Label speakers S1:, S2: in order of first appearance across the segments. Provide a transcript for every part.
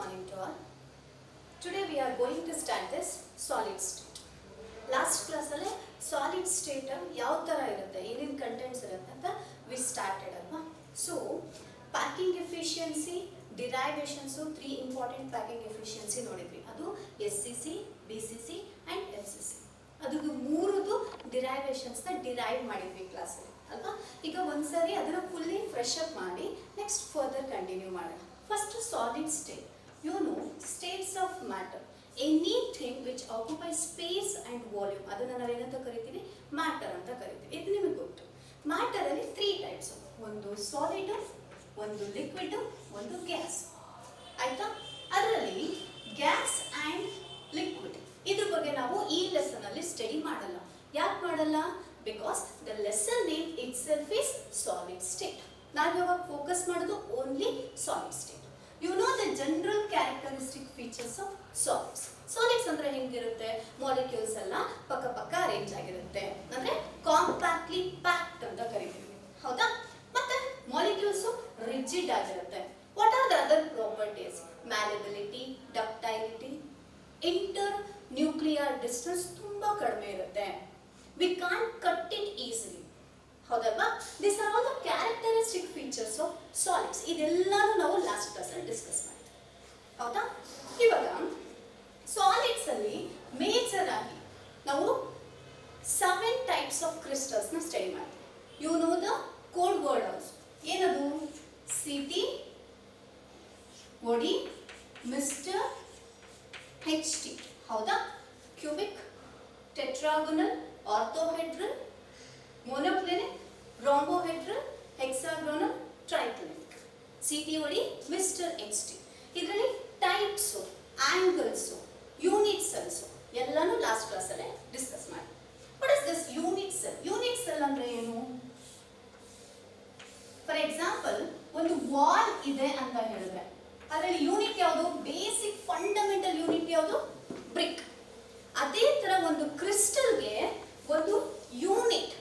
S1: morning to all. Today we are going to start this solid state. Last class alle solid state yav tara irutte ಏನೇನು contents irutte anta we started alva. So packing efficiency derivations three important packing efficiency ನೋಡಿದ್ವಿ. ಅದು SCC, BCC and FCC. ಅದಕ್ಕೆ ಮೂರುದು derivations ನ derive ಮಾಡಿದ್ವಿ class ಅಲ್ಲಿ ಅಲ್ವಾ. ಈಗ ಒಂದ್ಸರಿ ಅದನ್ನ ಫುಲ್ಲಿ ಫ್ರೆಶ್ ಅಪ್ ಮಾಡಿ ನೆಕ್ಸ್ಟ್ ಫರ್ದರ್ ಕಂಟಿನ್ಯೂ ಮಾಡೋಣ. First solid state. You know states of matter. Anything which occupies space and volume. ಅದನ್ನ ನಾವು ಏನಂತ ಕರಿತೀವಿ? ಮ್ಯಾಟರ್ ಅಂತ ಕರಿತೀವಿ. ಇದು ನಿಮಗೆ ಗೊತ್ತು. ಮ್ಯಾಟರ್ ಅಲ್ಲಿ 3 ಟೈಪ್ಸ್. ಒಂದು ಸಾಲಿಡ್, ಒಂದು ಲಿಕ್ವಿಡ್, ಒಂದು ಗ್ಯಾಸ್. ಆಯ್ತಾ? ಅದರಲ್ಲಿ ಗ್ಯಾಸ್ ಅಂಡ್ ಲಿಕ್ವಿಡ್ ಇದ್ರ ಬಗ್ಗೆ ನಾವು ಈ ಲೆಸನ್ ಅಲ್ಲಿ ಸ್ಟಡಿ ಮಾಡಲ್ಲ. ಯಾಕೆ ಮಾಡಲ್ಲ? Because the lesson name itself is solid state. ನಾವು ಇವಾಗ ಫೋಕಸ್ ಮಾಡೋದು only solid state. You know the general characteristic features of solids. Solids ಅಂದ್ರೆ ಹೆಂಗಿರುತ್ತೆ? ಮಾಲಿಕ್ಯೂಲ್ಸ್ ಎಲ್ಲ ಪಕ್ಕ ಪಕ್ಕ ಅರೇಂಜ್ ಆಗಿರುತ್ತೆ. ಅಂದ್ರೆ ಕಾಂಪ್ಯಾಕ್ಟ್ಲಿ ಪ್ಯಾಕ್ಡ್ ಅಂತ ಕರೀತೀವಿ. ಹೌದಾ? ಮತ್ತೆ ಮಾಲಿಕ್ಯೂಲ್ಸ್ ರಿಜಿಡ್ ಆಗಿರುತ್ತೆ. What are the other properties? Malleability, ductility, internuclear distance ತುಂಬಾ ಕಡಿಮೆ ಇರುತ್ತೆ. We can't cut it easily. ಹೌದಲ್ವಾ? These are all the characteristic features of solids. ಇದೆಲ್ಲನೂ ನಾವು ಲಾಸ್ಟ್ ಕ್ಲಾಸ್ ಅಲ್ಲಿ ಡಿಸ್ಕಸ್ ಮಾಡಿದ್ವಿ. ಹೌದಾ? ಇವಾಗ ಸಾಲಿಡ್ಸ್ ಅಲ್ಲಿ ಮೇಜರ್ ಆಗಿ ನಾವು 7 ಟೈಪ್ಸ್ ಆಫ್ ಕ್ರಿಸ್ಟಲ್ಸ್ ನ ಸ್ಟಡಿ ಮಾಡ್ತೀವಿ. You know the code word also. ಏನದು? CT, OD, mister, HT. ಹೌದಾ? Cubic, tetragonal, orthohedral, monoclinic, rhombohedral, hexagonal, triclinic. CTOD, Mr. HT. ಇದರಲ್ಲಿ ಟೈಪ್ಸ್, ಆಂಗಲ್ಸ್, ಯೂನಿಟ್ ಸೆಲ್ಸ್ ಎಲ್ಲಾನು ಲಾಸ್ಟ್ ಕ್ಲಾಸ್ ಅಲ್ಲಿ discuss ಮಾಡಿ. What is this unit cell? Unit cell ಅಂದ್ರೆ ಏನು? For example ಒಂದು wall ಇದೆ ಅಂತ ಹೇಳಿದ್ರೆ ಅದರಲ್ಲಿ ಯೂನಿಟ್ ಯಾವುದು? ಬೇಸಿಕ್ ಫಂಡಮೆಂಟಲ್ ಯೂನಿಟ್ ಯಾವುದು? ಬ್ರಿಕ್. ಅದೇ ತರ ಒಂದು ಕ್ರಿಸ್ಟಲ್ಗೆ ಒಂದು ಯೂನಿಟ್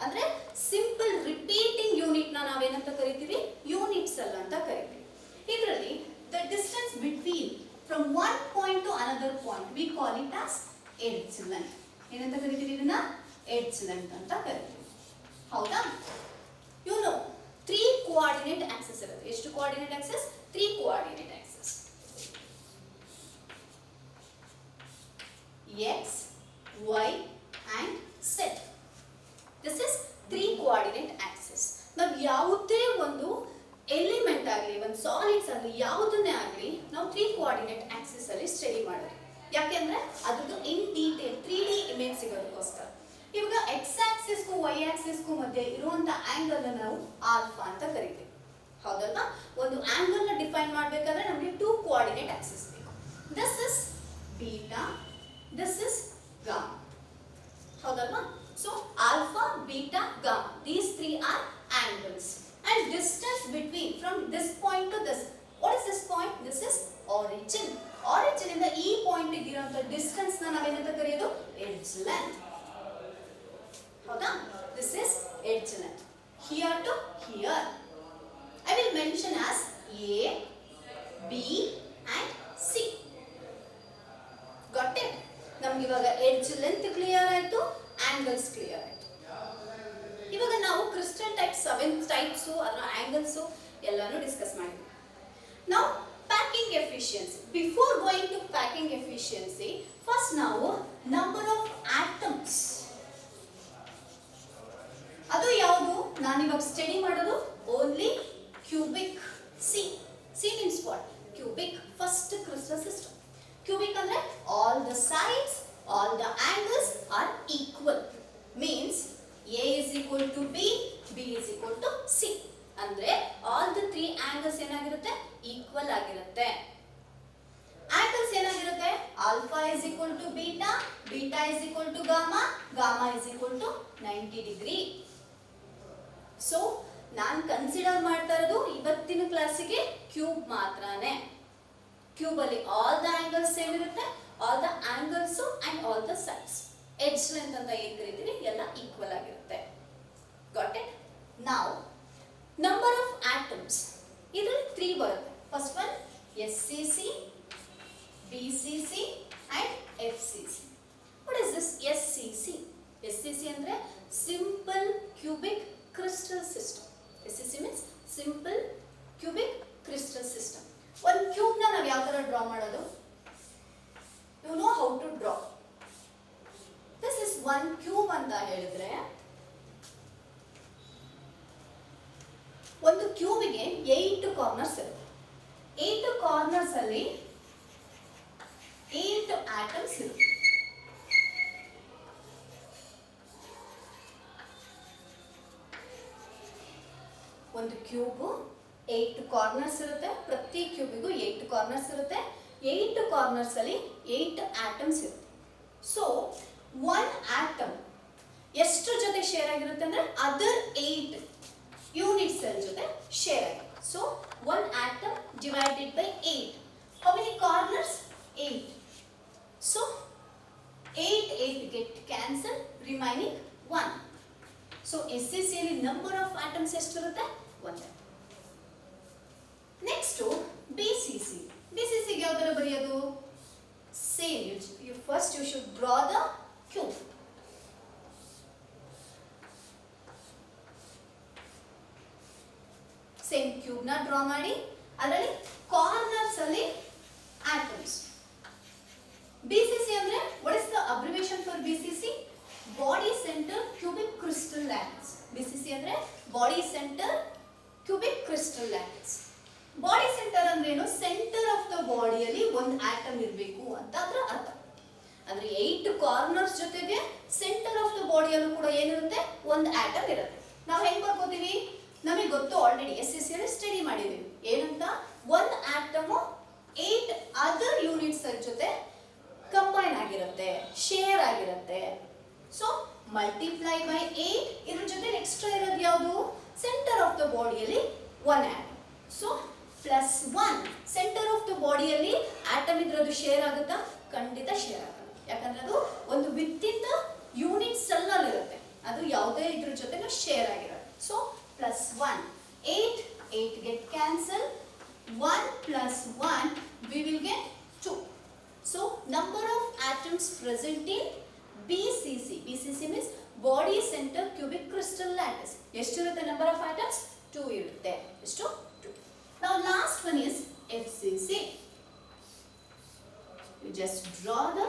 S1: ಅಂದ್ರೆ ಸಿಂಪಲ್ ರಿಪೀಟಿಂಗ್ ಯೂನಿಟ್ ನಾವೇನಂತ ಕರಿತೀವಿ? ಯೂನಿಟ್ ಸೆಲ್ ಅಂತ ಕರಿತೀವಿ. ಇದರಲ್ಲಿ the distance between from one point to another point we call it as edge length. ಏನಂತ ಕರಿತೀವಿ ಇದನ್ನ? ಎಡ್ಜ್ ಲೆಂತ್ ಅಂತ ಕರಿತೀವಿ. ಹೌದಾ? ಯು ನೋ 3 ಕೋಆರ್ಡಿನೇಟ್ ಆಕ್ಸಿಸ್ ಇರುತ್ತೆ. ಎಷ್ಟು coordinate Axis? 3 coordinate Axis. X, Y and Z. This is 3 coordinate axis. ನಾವು ಯಾವುದೇ ಒಂದು ಎಲಿಮೆಂಟ್ ಆಗಲಿ ಒಂದು ಸಾಲಿಡ್ಸ್ ಆಗಲಿ ಯಾವುದನ್ನೇ ಆಗಲಿ ನಾವು 3 ಕೋಆರ್ಡಿನೇಟ್ ಆಕ್ಸಿಸ್ ಅಲ್ಲಿ ಸ್ಟಡಿ ಮಾಡೋದು. ಯಾಕೆಂದ್ರೆ ಅದ್ರದ್ದು ಇನ್ ಡೀಟೇಲ್ 3D ಇಮೇಜ್ ಸಿಗೋದಕ್ಕೋಸ್ಕರ. ಇವಾಗ ಎಕ್ಸ್ ಆಕ್ಸಿಸ್ಗೂ ವೈ ಆಕ್ಸಿಸ್ಗೂ ಮಧ್ಯೆ ಇರುವಂತ ಆಂಗಲ್ ನಾವು ಆಲ್ಫಾ ಅಂತ ಕರಿತೀವಿ. ಹೌದಲ್ವಾ? ಒಂದು ಆಂಗಲ್ ನ ಡಿಫೈನ್ ಮಾಡಬೇಕಾದ್ರೆ ನಮಗೆ 2 ಕೋಆರ್ಡಿನೇಟ್ ಆಕ್ಸಿಸ್ ಬೇಕು. This is beta, this is gamma. ಹೌದಲ್ವಾ? So alpha, beta, gamma. These 3 are angles. And distance between from this point to this. What is this point? This is origin. Origin ಇಂದ ಈ point ಗೆ ಇರುವಂತ distance ನ ನಾವೇನಂತ ಕರೆಯೋದು? Edge length. ಹೌದಾ? This is edge length. Here to here. I will mention as A, B and C. Got it? ನಮಗೆ ಇವಾಗ ಎಡ್ಜ್ ಲೆಂತ್ ಕ್ಲಿಯರ್ ಆಯ್ತು, ಆಂಗಲ್ಸ್ ಕ್ಲಿಯರ್ ಆಯ್ತು. ಇವಾಗ ನಾವು ಕ್ರಿಸ್ಟಲ್ ಟೈಪ್ 7 ಟೈಪ್ಸ್ ಅದರ ಆಂಗಲ್ಸ್ ಎಲ್ಲಾನು ಡಿಸ್ಕಸ್ ಮಾಡಿದ್ವಿ. ನಾವು packing efficiency. Before going to packing efficiency first ನಾವು ನಂಬರ್ ಆಫ್ ಆಟಮ್ಸ್ ಅದು ಯಾವುದು? ನಾನು ಇವಾಗ ಸ್ಟಡಿ ಮಾಡೋದು only cubic. C means what? Cubic first crystal system. Cubic ಅಂದ್ರೆ all the sides, all the angles are equal. Means A is equal to B, B is equal to C. ಅಂದ್ರೆ all the 3 angles ಏನಾಗಿರುತ್ತೆ? Equal ಆಗಿರುತ್ತೆ. Angles ಏನಾಗಿರುತ್ತೆ? alpha is equal to beta, beta is equal to gamma, gamma is equal to 90 degree. So ನಾನು consider ಮಾಡ್ತಾ ಇರೋದು ಇವತ್ತಿನ ಕ್ಲಾಸಿಗೆ cube ಮಾತ್ರನೇ. ಕ್ಯೂಬ್ ಅಲ್ಲಿ ಆಲ್ ದ ಆಂಗಲ್ಸ್ ಸೇಮ್ ಇರುತ್ತೆ, all the angles and all the sides. Edge length ಅಂತ ಏನ್ ಕರಿತೀವಿ ಎಲ್ಲ ಈಕ್ವಲ್ ಆಗಿರುತ್ತೆ. Got it? Now number of atoms ಇದರಲ್ಲಿ 3 ಬರುತ್ತೆ. First one SCC, BCC and FCC. What is this SCC? SCC ಅಂದ್ರೆ simple cubic crystal system. SCC means simple cubic crystal system. ಒಂದು cube ನ ನಾವು ಯಾವ ತರ ಡ್ರಾ ಮಾಡೋದು? You know how to draw. This is one cube ಅಂತ ಹೇಳಿದ್ರೆ ಒಂದು ಕ್ಯೂಬಿಗೆ 8 ಕಾರ್ನರ್ಸ್ ಇರುತ್ತೆ. 8 ಕಾರ್ನರ್ಸ್ ಅಲ್ಲಿ 8 ಆಟಮ್ಸ್ ಇರುತ್ತೆ. ಒಂದು ಕ್ಯೂಬ್ 8 ಕಾರ್ನರ್ಸ್ ಇರುತ್ತೆ. ಪ್ರತಿ ಕ್ಯೂಬಿಗೂ 8 ಕಾರ್ನರ್ಸ್ ಇರುತ್ತೆ. 8 ಕಾರ್ನರ್ಸ್ ಅಲ್ಲಿ 8 ಆಟಮ್ಸ್ ಇರುತ್ತೆ. ಸೊ ಒನ್ ಆಟಮ್ ಎಷ್ಟು ಜೊತೆ ಶೇರ್ ಆಗಿರುತ್ತೆ ಅಂದ್ರೆ ಅದರ್ 8 ಯೂನಿಟ್ ಸೆಲ್ ಜೊತೆ ಶೇರ್ ಆಗಿರುತ್ತೆ. So one atom divided by 8. How many corners? 8. So 8 get cancel, remaining 1. ಸೊ SCC ಅಲ್ಲಿ ನಂಬರ್ ಆಫ್ ಆಟಮ್ಸ್ ಎಷ್ಟಿರುತ್ತೆ? 1. Next BCC. BCC ಗೆ ಯಾವ ತರ ಬರೆಯೋದು? Same. First you should draw the cube. Same cube ನ ಡ್ರಾ ಮಾಡಿ ಅದರಲ್ಲಿ ಕಾರ್ನರ್ಸ್ ಅಲ್ಲಿ ಆಟಮ್ಸ್. BCC ಅಂದ್ರೆ what is the abbreviation for BCC? Body center cubic crystal lattice. BCC ಅಂದ್ರೆ body center cubic crystal lattice. Body centre ಅಂದ್ರೆ ಏನು? Centre of the ಬಾಡಿಯಲ್ಲಿ ಒಂದು ಆಟಮ್ ಇರಬೇಕು ಅಂತ ಅದರ ಅರ್ಥ. ಅಂದ್ರೆ 8 ಕಾರ್ನರ್ಸ್ ಜೊತೆಗೆ ಸೆಂಟರ್ ಆಫ್ ದ ಬಾಡಿಯಲ್ಲೂ ಕೂಡ ಏನಿರುತ್ತೆ? ಒಂದು ಆಟಮ್ ಇರುತ್ತೆ. ನಾವು ಹೆಂಗ್ ಬರ್ಕೋತೀವಿ? ನಮಗೆ ಗೊತ್ತು, ಆಲ್ರೆಡಿ SCC ಅಲ್ಲಿ ಸ್ಟಡಿ ಮಾಡಿದೀವಿ. ಏನಂತ? ಒಂದು ಆಟಮ್ 8 ಅದರ್ ಯೂನಿಟ್ಸ್ ಜೊತೆ ಕಂಬೈನ್ ಆಗಿರುತ್ತೆ, ಶೇರ್ ಆಗಿರುತ್ತೆ. So multiply by 8. ಇದ್ರ ಜೊತೆ ಎಕ್ಸ್ಟ್ರಾ ಇರೋದು ಯಾವುದು? ಸೆಂಟರ್ ಆಫ್ ದ ಬಾಡಿಯಲ್ಲಿ one atom. So plus 1. Centre of the ಬಾಡಿಯಲ್ಲಿ ಆಟಮ್ ಇದ್ರದ್ದು ಶೇರ್ ಆಗುತ್ತಾ? ಖಂಡಿತ ಶೇರ್ ಆಗಲ್ಲ. ಯಾಕಂದ್ರೆ ಅದು ಒಂದು ವಿತಿನ್ ದ ಯೂನಿಟ್ ಸೆಲ್ ಅಲ್ಲಿ ಇರುತ್ತೆ. ಅದು ಯಾವುದೇ ಇದ್ರ ಜೊತೆ ಶೇರ್ ಆಗಿರುತ್ತೆ. So plus 1. 8 get cancel. 1 plus 1 we will get 2. So number of atoms present in BCC. BCC means body center cubic crystal lattice. ಎಷ್ಟಿರುತ್ತೆ number of atoms? 2 ಇರುತ್ತೆ. ಎಷ್ಟು? 2. Now last one is FCC. You just draw the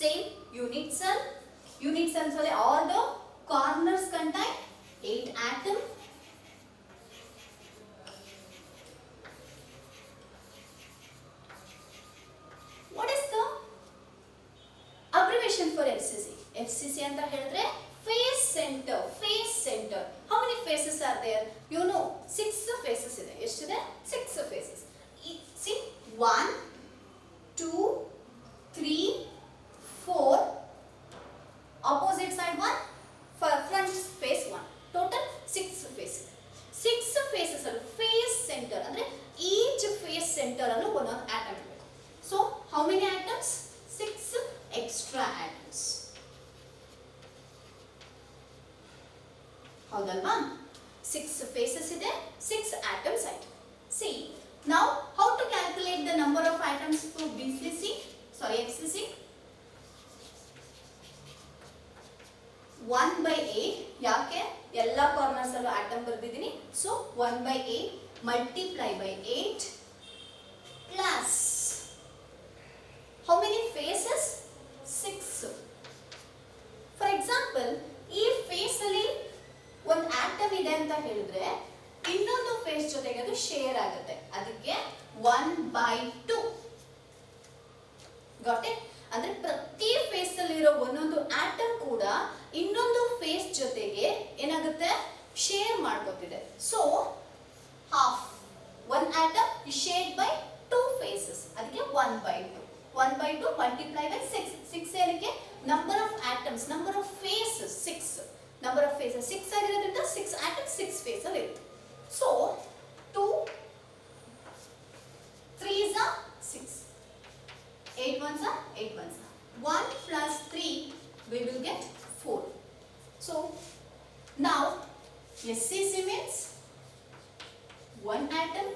S1: same unit cell. Unit cells are all the corners contain 8 atoms. What is the abbreviation for FCC? FCC anta ಹೇಳಿದ್ರೆ face center. Face center. How many faces are there? You know, 6 faces ಇದೆ. ಎಷ್ಟಿದೆ? 6 faces. See, 1, 2, 3, 4. Opposite side 1, front face 1. Total 6 faces. 6 faces ಅಲ್ಲಿ face center ಅಂದ್ರೆ each face center ಅಲ್ಲೂ ಒಂದೊಂದು atom ಇದೆ. So how many atoms? 6 extra atoms. ಹೌದಲ್ವಾ? 6 faces ಇದೆ, 6 atoms ಆಯ್ತು. See, now how to calculate the number of atoms for FCC? 1/8. ಯಾಕೆ? ಎಲ್ಲ ಕಾರ್ನರ್ಸ್ ಅಲ್ಲೂ ಆಟಮ್ ಬರ್ದಿದ್ದೀನಿ. So 1/8 multiply by 8 plus how many faces? 6. For example, ಈ face ಅಲ್ಲಿ ಒಂದು ಆಟಮ್ ಇದೆ ಅಂತ ಹೇಳಿದ್ರೆ ಇನ್ನೊಂದು ಫೇಸ್ ಜೊತೆಗೆ ಅದು ಶೇರ್ ಆಗುತ್ತೆ. ಅದಕ್ಕೆ 1/2. Got it? ಅಂದ್ರೆ ಪ್ರತಿ ಫೇಸ್ ಅಲ್ಲಿ ಇರೋ ಒಂದೊಂದು ಆಟಮ್ ಕೂಡ ಇನ್ನೊಂದು ಫೇಸ್ ಜೊತೆಗೆ ಏನಾಗುತ್ತೆ? ಶೇರ್ ಮಾಡ್ಕೊತಿದೆ. So half. One atom is shared by 2 faces. ಅದಕ್ಕೆ 1/2. 1/2 multiply by 6. 6 ಏನಕ್ಕೆ? number of atoms, number of faces 6. number of faces 6 ಆಗಿರೋದ್ರಿಂದ 6 atoms 6 faces ಅಲ್ಲಿ ಇರುತ್ತೆ. So 2 3s are 6. 8 ones are 8 ones are 1 plus 3 we will get 4. So now SCC means 1 atom.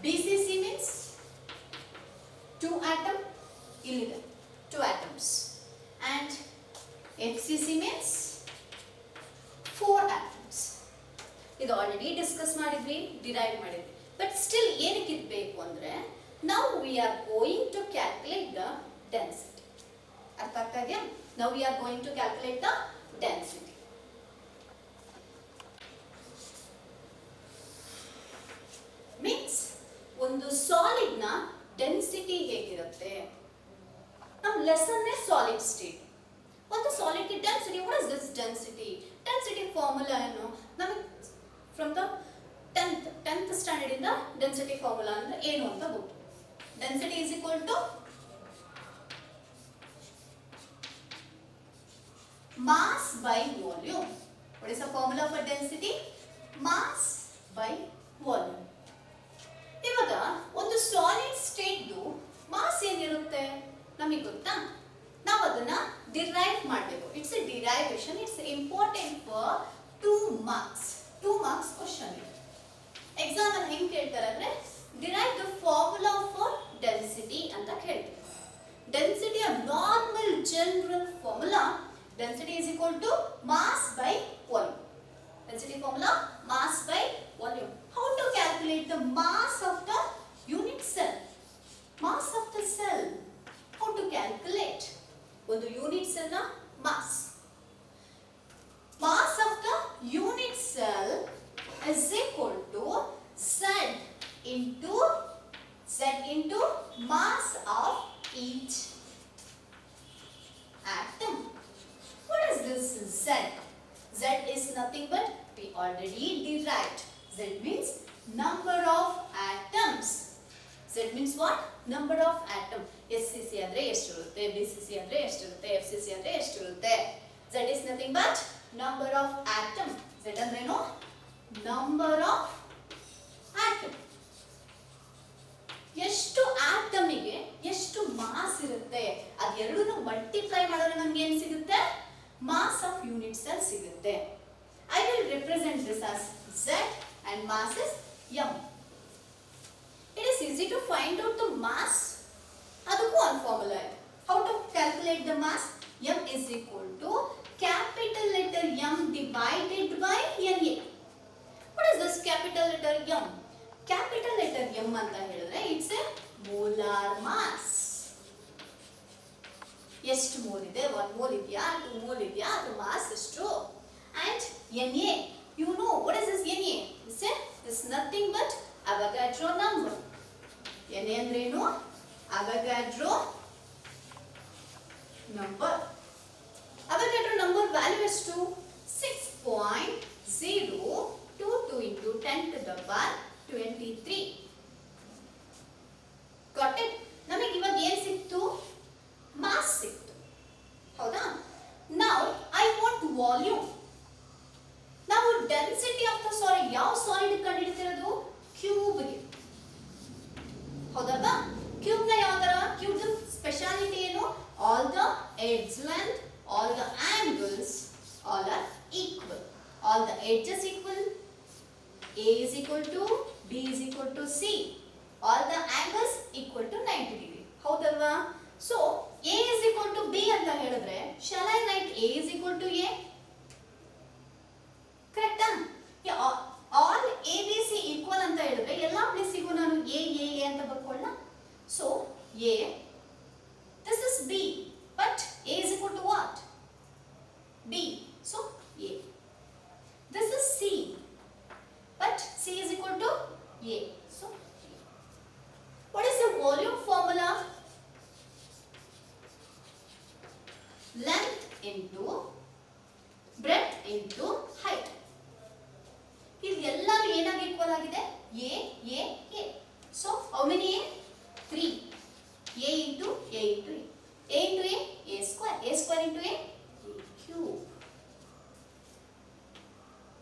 S1: BCC means 2 atom. Illide 2 atoms. And FCC means 4 atoms. ಇದು already discuss ಮಾಡಿದ್ವಿ, derive ಮಾಡಿದ್ವಿ. But still ಏನಕ್ಕೆ ಇದು ಬೇಕು ಅಂದ್ರೆ now we are going to calculate the density. ಅರ್ಥ ಆಗ್ತಾ ಇದೆಯಾ? Now we are going to calculate the density. Means ಒಂದು ಸಾಲಿಡ್ ನ ಡೆನ್ಸಿಟಿ ಹೇಗಿರುತ್ತೆ? ನಮ್ಮ ಲೆಸನ್ ಸಾಲಿಡ್ ಸ್ಟೇಟ್. ಒಂದು ಸಾಲಿಡ್ ಗೆ density, what is this density? Density formula ಏನು? ನಮಗೆ ಫ್ರಮ್ ದ 10th ಸ್ಟ್ಯಾಂಡರ್ಡ್ ಇಂದ ಡೆನ್ಸಿಟಿ ಫಾರ್ಮುಲಾ ಅಂದ್ರೆ ಏನು ಅಂತ ಗೊತ್ತು. Density is equal to mass by volume. What is the formula for density? Mass by volume. ಇವಾಗ ಒಂದು ಸಾಲಿಡ್ ಸ್ಟೇಟ್ ಮಾಸ್ ಏನಿರುತ್ತೆ ನಮಗೆ ಗೊತ್ತಾ? ನಾವು ಅದನ್ನ ಡಿರೈವ್ ಮಾಡಬೇಕು. It's A derivation. It's important for 2 marks. 2 marks question ಇದೆ. ಎಕ್ಸಾಮ್ ಅಲ್ಲಿ ಹೆಂಗ್ ಕೇಳ್ತಾರೆ ಅಂದ್ರೆ derive the formula for density ಅಂತ ಕೇಳ್ತಾರೆ. Density a normal general formula. Density is equal to mass by volume. Density formula mass by volume. How to calculate the mass of the unit cell? Mass of the cell. How to calculate? ಒಂದು unit cell ನ mass. Mass of the unit cell is equal to Z into mass of each atom. What is this Z? Z is nothing but we already derived. Z means number of atoms. Z means what? Number of atom. SCC andre eshtirutte, BCC andre eshtirutte, FCC andre eshtirutte. Z is nothing but number of atom. Z andre no number of atom. ಎಷ್ಟು ಆಟಮಿಗೆ ಎಷ್ಟು mass ಇರುತ್ತೆ ಅದೆರಡನ್ನು multiply ಮಾಡಿದ್ರೆ ನಮಗೆ ಏನು ಸಿಗುತ್ತೆ? Mass of unit cell ಸಿಗುತ್ತೆ. I will represent this as Z and mass is m. It is easy to find out the mass. ಅದಕ್ಕೂ ಒಂದು ಫಾರ್ಮುಲಾ ಇದೆ. How to calculate the mass? M is equal to capital letter M divided by NA. What is this capital letter M? Capital letter M ಅಂತ ಹೇಳಿದ್ರೆ it's a molar mass. ಎಷ್ಟು mole ಇದೆ? 1 mole ಇದೆಯಾ, 2 mole ಇದೆಯಾ, ಅದು mass ಎಷ್ಟು? And Na, you know what is this Na? It's nothing but Avogadro number. Na ಅಂದ್ರೆ ಏನು? Avogadro number. Avogadro number value is to 6.022 into 10 to the power 23. Got it? ನಮಗೆ ಇವಾಗ ಏನು ಸಿಕ್ತು? ಮಾಸ್ ಸಿಕ್ತು. ಹೌದಾ? Now I want volume. ನಾವು density of the solid ಯಾವ ಸಾಲಿಡ್ ಕಂಡುಹಿಡಿತಿರೋದು? ಕ್ಯೂಬ್ ಗೆ. ಹೌದಲ್ವಾ? ಕ್ಯೂಬ್ ನ ಯಾವ ತರ? ಕ್ಯೂಬ್ ದ ಸ್ಪೆಷಾಲಿಟಿ ಏನು? All the edge length, all the angles, all are equal. All the edges equal. A is equal to B is equal to C. All the angles equal to 90 degree. ಹೌದಲ್ವಾ? So A is equal to B ಅಂತ ಹೇಳಿದ್ರೆ shall I write A is equal to A? Correct? All ABC equal ಅಂತ ಹೇಳಿದ್ರೆ ಎಲ್ಲಾ ಪ್ಲೇಸಿಗೂ ನಾನು A ಅಂತ ಬರ್ಕೊಳ್ಳೋಣ. So A, this is B, but A is equal to what? B. So A. This is C, but C is equal to A. So what is the volume formula? Length into breadth into height. ಇದು ಎಲ್ಲರೂ ಏನಾಗಿ equal ಆಗಿದೆ? A. So how many A? 3. A into A into A. A into A, A square. A square into A, A cube.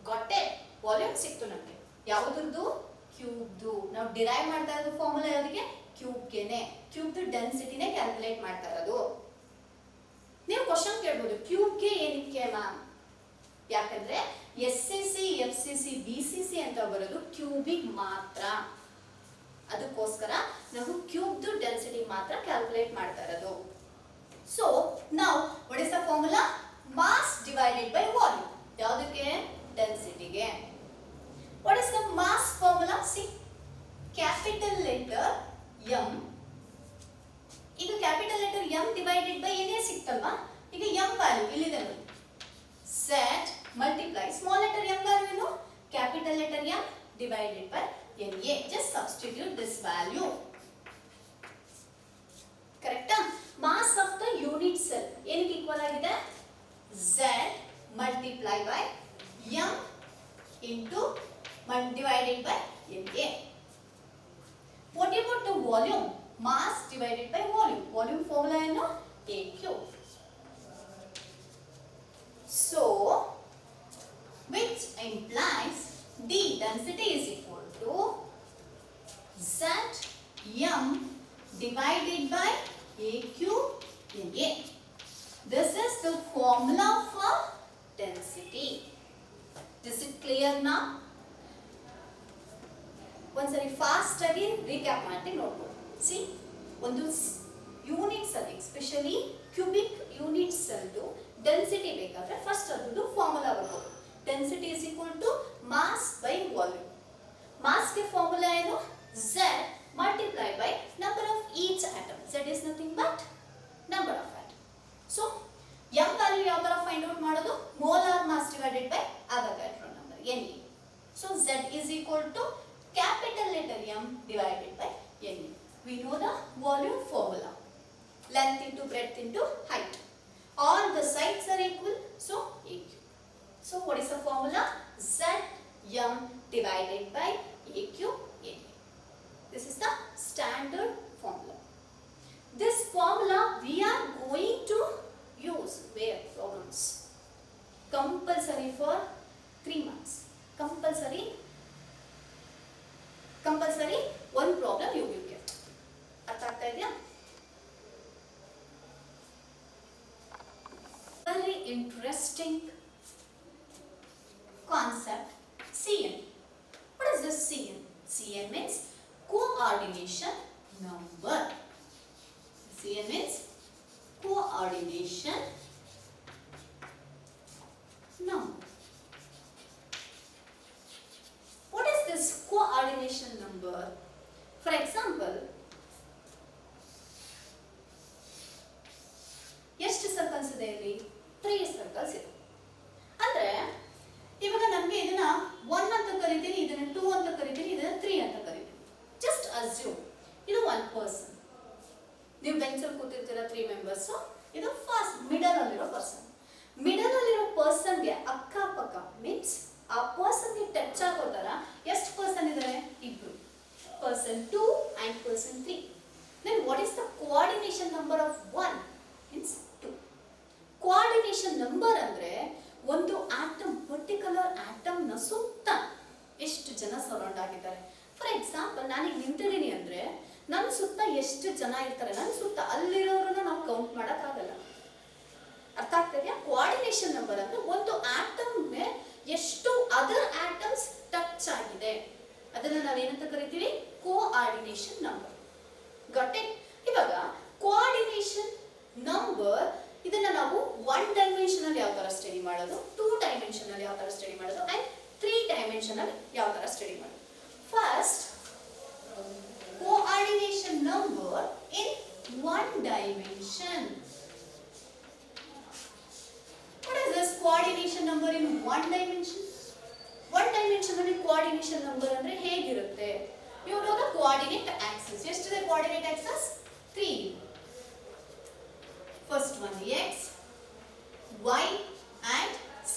S1: Got it? Volume ಸಿಕ್ತು ನಮಗೆ. ಯಾವುದರದು? ಕ್ಯೂಬ್ದು. ನಾವು derive ಮಾಡ್ತಾ ಇರೋದು formula ಯಾವ್ದಕ್ಕೆ? ಕ್ಯೂಬ್ಗೆನೆ. ಕ್ಯೂಬ್ದು ಡೆನ್ಸಿಟಿನೇ ಕ್ಯಾಲ್ಕುಲೇಟ್ ಮಾಡ್ತಾ ಇರೋದು. ನೀವು ಕ್ವಶನ್ ಕೇಳ್ಬೋದು, ಕ್ಯೂಬ್ಗೆ ಏನಕ್ಕೆ ಮ್ಯಾಮ್? ಯಾಕಂದ್ರೆ SCC, FCC, BCC ಸಿ ಅಂತ ಬರೋದು ಕ್ಯೂಬಿಕ್ ಮಾತ್ರ. ಅದಕ್ಕೋಸ್ಕರ ನಾವು ಕ್ಯೂಬ್ದು ಡೆನ್ಸಿಟಿ ಮಾತ್ರ ಕ್ಯಾಲ್ಕುಲೇಟ್ ಮಾಡ್ತಾ ಇರೋದು. ಸೊ ನಾವು what is the formula? Mass divided by volume. ಯಾವುದಕ್ಕೆ? ಡೆನ್ಸಿಟಿಗೆ. What is the mass formula? See, capital letter M. ಈಗ capital letter M divided by ಏನೇ ಸಿಕ್ತಲ್ವಾ, ಈಗ ಎಂ ವ್ಯಾಲ್ಯೂ ಇಲ್ಲಿದೆ ನೋಡಿ, Z multiply small letter M value ಏನು? Capital letter M divided by Na. Just substitute this value. Correct? Mass of the unit cell ಏನಕ್ಕೆ equal ಆಗಿದೆ? Z multiply by M into divided by Na. What about the volume? Mass divided by volume. Volume formula ಏನು? AQ. So, which implies D density is equal to Zm divided by AQ Na. This is the formula for density. Is it clear now? ಒಂದ್ಸರಿ fast ಆಗಿ recap ಮಾಡಿ ನೋಡ್ಬೋದು. See, ಒಂದು unit cell, especially cubic unit ಸೆಲ್ದು density ಬೇಕಾದ್ರೆ first ಅದೊಂದು formula ಬರ್ಬೋದು. Density is equal to mass by volume. Mass के formula है no Z multiply by number of each atom. Z is nothing but number of atom. So M value ಯಾವ ತರ find out ಮಾಡೋದು? Molar mass divided by Avogadro number Ne. So Z is equal to capital letter M divided by Ne. We know the volume formula. Length into breadth into height. All the sides are equal, so AQ. So what is the formula? Zm divided by AQ Na. This is the standard formula. This formula we are going to use where problems. Compulsory for 3 months. Compulsory one problem you will get. ಅರ್ಥ ಆಗ್ತಾ ಇದೆಯಾ? Very interesting concept, Cn. What is this Cn? Cn means coordination number. Cn means coordination number. What is this coordination number? For example, ಎಷ್ಟು circles ಇದೆ ಇಲ್ಲಿ? 3 circles ಇದೆ. ಅಂದ್ರೆ ಇವಾಗ ನನಗೆ ಇದನ್ನ 1 ಅಂತ ಕರೀತೀನಿ, ಇದನ್ನ 2 ಅಂತ ಕರೀತೀನಿ, ಇದನ್ನ 3 ಅಂತ ಕರೀತೀನಿ. ಜಸ್ಟ್ ಅಸ್ಯೂಮ್ ಇದು 1 ಪರ್ಸನ್. ನೀವು ಬೆಂಚ್ ಅಲ್ಲಿ ಕೂತಿರ್ತೀರಾ 3 ಮೆಂಬರ್ಸ್. ಇದು ಫಸ್ಟ್ ಮಿಡಲ್ ಅಲ್ಲಿರೋ ಪರ್ಸನ್. ಮಿಡಲ್ ಅಲ್ಲಿರೋ ಪರ್ಸನ್ಗೆ ಅಕ್ಕಪಕ್ಕ ಮೀನ್ಸ್ ಆ ಪರ್ಸನ್ಗೆ ಟಚ್ ಆಗೋ ತರ ಎಷ್ಟು ಪರ್ಸನ್ ಇದ್ದಾರೆ? ಇಬ್ರು. Person 2 and person 3. Then what is the coordination number of 1? Means 2. Coordination number ಅಂದ್ರೆ ಒಂದು ಆಟಮ್, ಪರ್ಟಿಕ್ಯುಲರ್ ಆಟಮ್ ನ ಸುತ್ತ ಎಷ್ಟು ಜನ ಸರೌಂಡ್ ಆಗಿದ್ದಾರೆ. ಫಾರ್ ಎಕ್ಸಾಂಪಲ್ ನಾನೀಗ ನಿಂತಿದ್ದೀನಿ ಅಂದ್ರೆ ನನ್ನ ಸುತ್ತ ಎಷ್ಟು ಜನ ಇರ್ತಾರೆ, ನನ್ನ ಸುತ್ತ ಅಲ್ಲಿರೋರನ್ನ ನಾವು ಕೌಂಟ್ ಮಾಡೋಕ್ಕಾಗಲ್ಲ. ಅರ್ಥ ಆಗ್ತಿದೆಯಾ? ಕೋಆರ್ಡಿನೇಷನ್ ನಂಬರ್ ಅಂದ್ರೆ ಒಂದು ಆಟಮ್ಗೆ ಎಷ್ಟು ಅದರ್ ಆಟಮ್ಸ್ ಟಚ್ ಆಗಿದೆ, ಅದನ್ನ ನಾವೇನಂತ ಕರಿತೀವಿ? Coordination number. Got it? ಇವಾಗ ಕೋಆರ್ಡಿನೇಷನ್ ನಂಬರ್ ಇದನ್ನ ನಾವು 1 ಡೈಮೆನ್ಷನಲ್ ಯಾವ ತರ ಸ್ಟಡಿ ಮಾಡೋದು, 2 ಡೈಮೆನ್ಷನಲ್ ಯಾವ ತರ ಸ್ಟಡಿ ಮಾಡೋದು ಅಂಡ್ 3 ಡೈಮೆನ್ಷನಲ್ ಯಾವ ತರ ಸ್ಟಡಿ ಮಾಡೋದು. First, coordination number in 1 dimension. What is this coordination number in 1 dimension? 1 dimension ಅಲ್ಲಿ coordination number ಅಂದ್ರೆ ಹೇಗಿರುತ್ತೆ? You know the coordinate axis. ಎಷ್ಟಿದೆ coordinate axis? 3. First one x, y and z.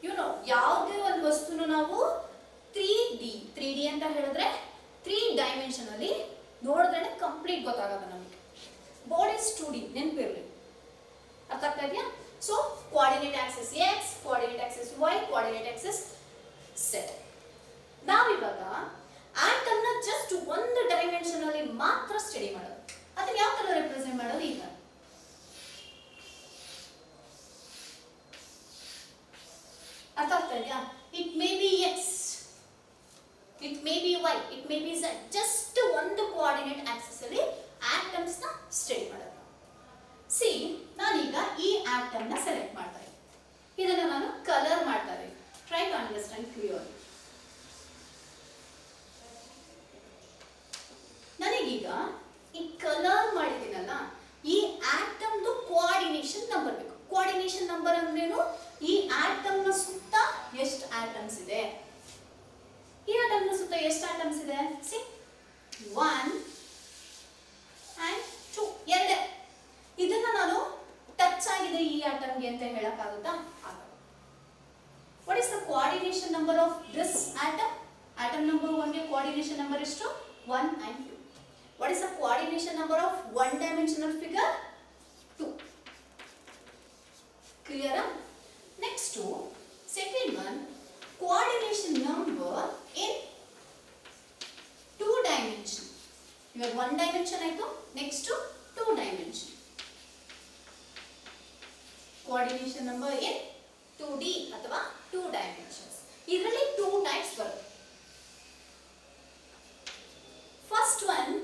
S1: You know ಯಾವುದೇ ಒಂದು ವಸ್ತುನ ನಾವು 3D ಅಂತ ಹೇಳಿದ್ರೆ 3 ಡೈಮೆನ್ಷನ್ ಅಲ್ಲಿ ನೋಡಿದ್ರೆ ಕಂಪ್ಲೀಟ್ ಗೊತ್ತಾಗಲ್ಲ ನಮಗೆ. ಬಾಡಿ ಇಸ್ 2D ನೆನಪಿರಲಿ. ಅರ್ಥ ಆಗ್ತಾ ಇದೆಯಾ? So coordinate Axis x, coordinate Axis y, coordinate Axis z. ನಾವಿವಾಗ ಆಟಮ್ ನ ಜಸ್ಟ್ 1 ಡೈಮೆನ್ಷನ್ ಅಲ್ಲಿ ಮಾತ್ರ ಸ್ಟಡಿ ಮಾಡೋದು. ಅದನ್ನ ಯಾವ ತರ ರೆಪ್ರೆಸೆಂಟ್ ಮಾಡೋದು? ಈಗ ಅರ್ಥ ಆಗ್ತಾ ಇದೆಯಾ? It may be x may be Z just ಒಂದು ಕೋಆರ್ಡಿನೇಟ್ ಆಕ್ಸಿಸ್ ಅಲ್ಲಿ ಆಟಮ್ಸ್ ನ ಸ್ಟಡಿ ಮಾಡೋದು. ಸಿ ನಾನೀಗ ಈ ಆಟಮ್ ನ ಸೆಲೆಕ್ಟ್ ಮಾಡ್ತಾ ಇದ್ದೀನಿ, ಇದನ್ನ ನಾನು ಕಲರ್ ಮಾಡ್ತಾ ಇದ್ದೀನಿ. Try to understand clearly. ನನಗೀಗ ಈ ಕಲರ್ ಮಾಡಿದ್ದೀನಲ್ಲ, ಈ ಆಟಮ್ದು ಕೋಆರ್ಡಿನೇಷನ್ ನಂಬರ್ ಬೇಕು. ಕೋಆರ್ಡಿನೇಷನ್ ನಂಬರ್ ಅಂದ್ರೇನು? ಈ ಆಟಮ್ ನ ಸುತ್ತ ಎಷ್ಟು ಆಟಮ್ಸ್ ಇದೆ, ಈ ಆಟಮ್ ನ ಸುತ್ತ ಎಷ್ಟು ಆಟಮ್ಸ್ ಇದೆ? ಸಿ 1 and 2 ಎರಡೇ. ಇದನ್ನ ನಾನು ಟಚ್ ಆಗಿದೆ ಈ ಆಟಮ್ಗೆ ಅಂತ ಹೇಳಕ್ಕಾಗುತ್ತಾ? ಆಗಲ್ಲ. What is the coordination number of this atom? Atom number 1 ಗೆ ಕೋಆರ್ಡಿನೇಷನ್ ನಂಬರ್ ಎಷ್ಟು? 1 and 2. What is the coordination number of one dimensional figure? 2. Clear? Next to second one, coordination number in 2 dimension. You have 1 dimension aito, next to 2 dimension. Coordination number in 2D athava 2 dimensions. Idralli 2 types barutte. First one,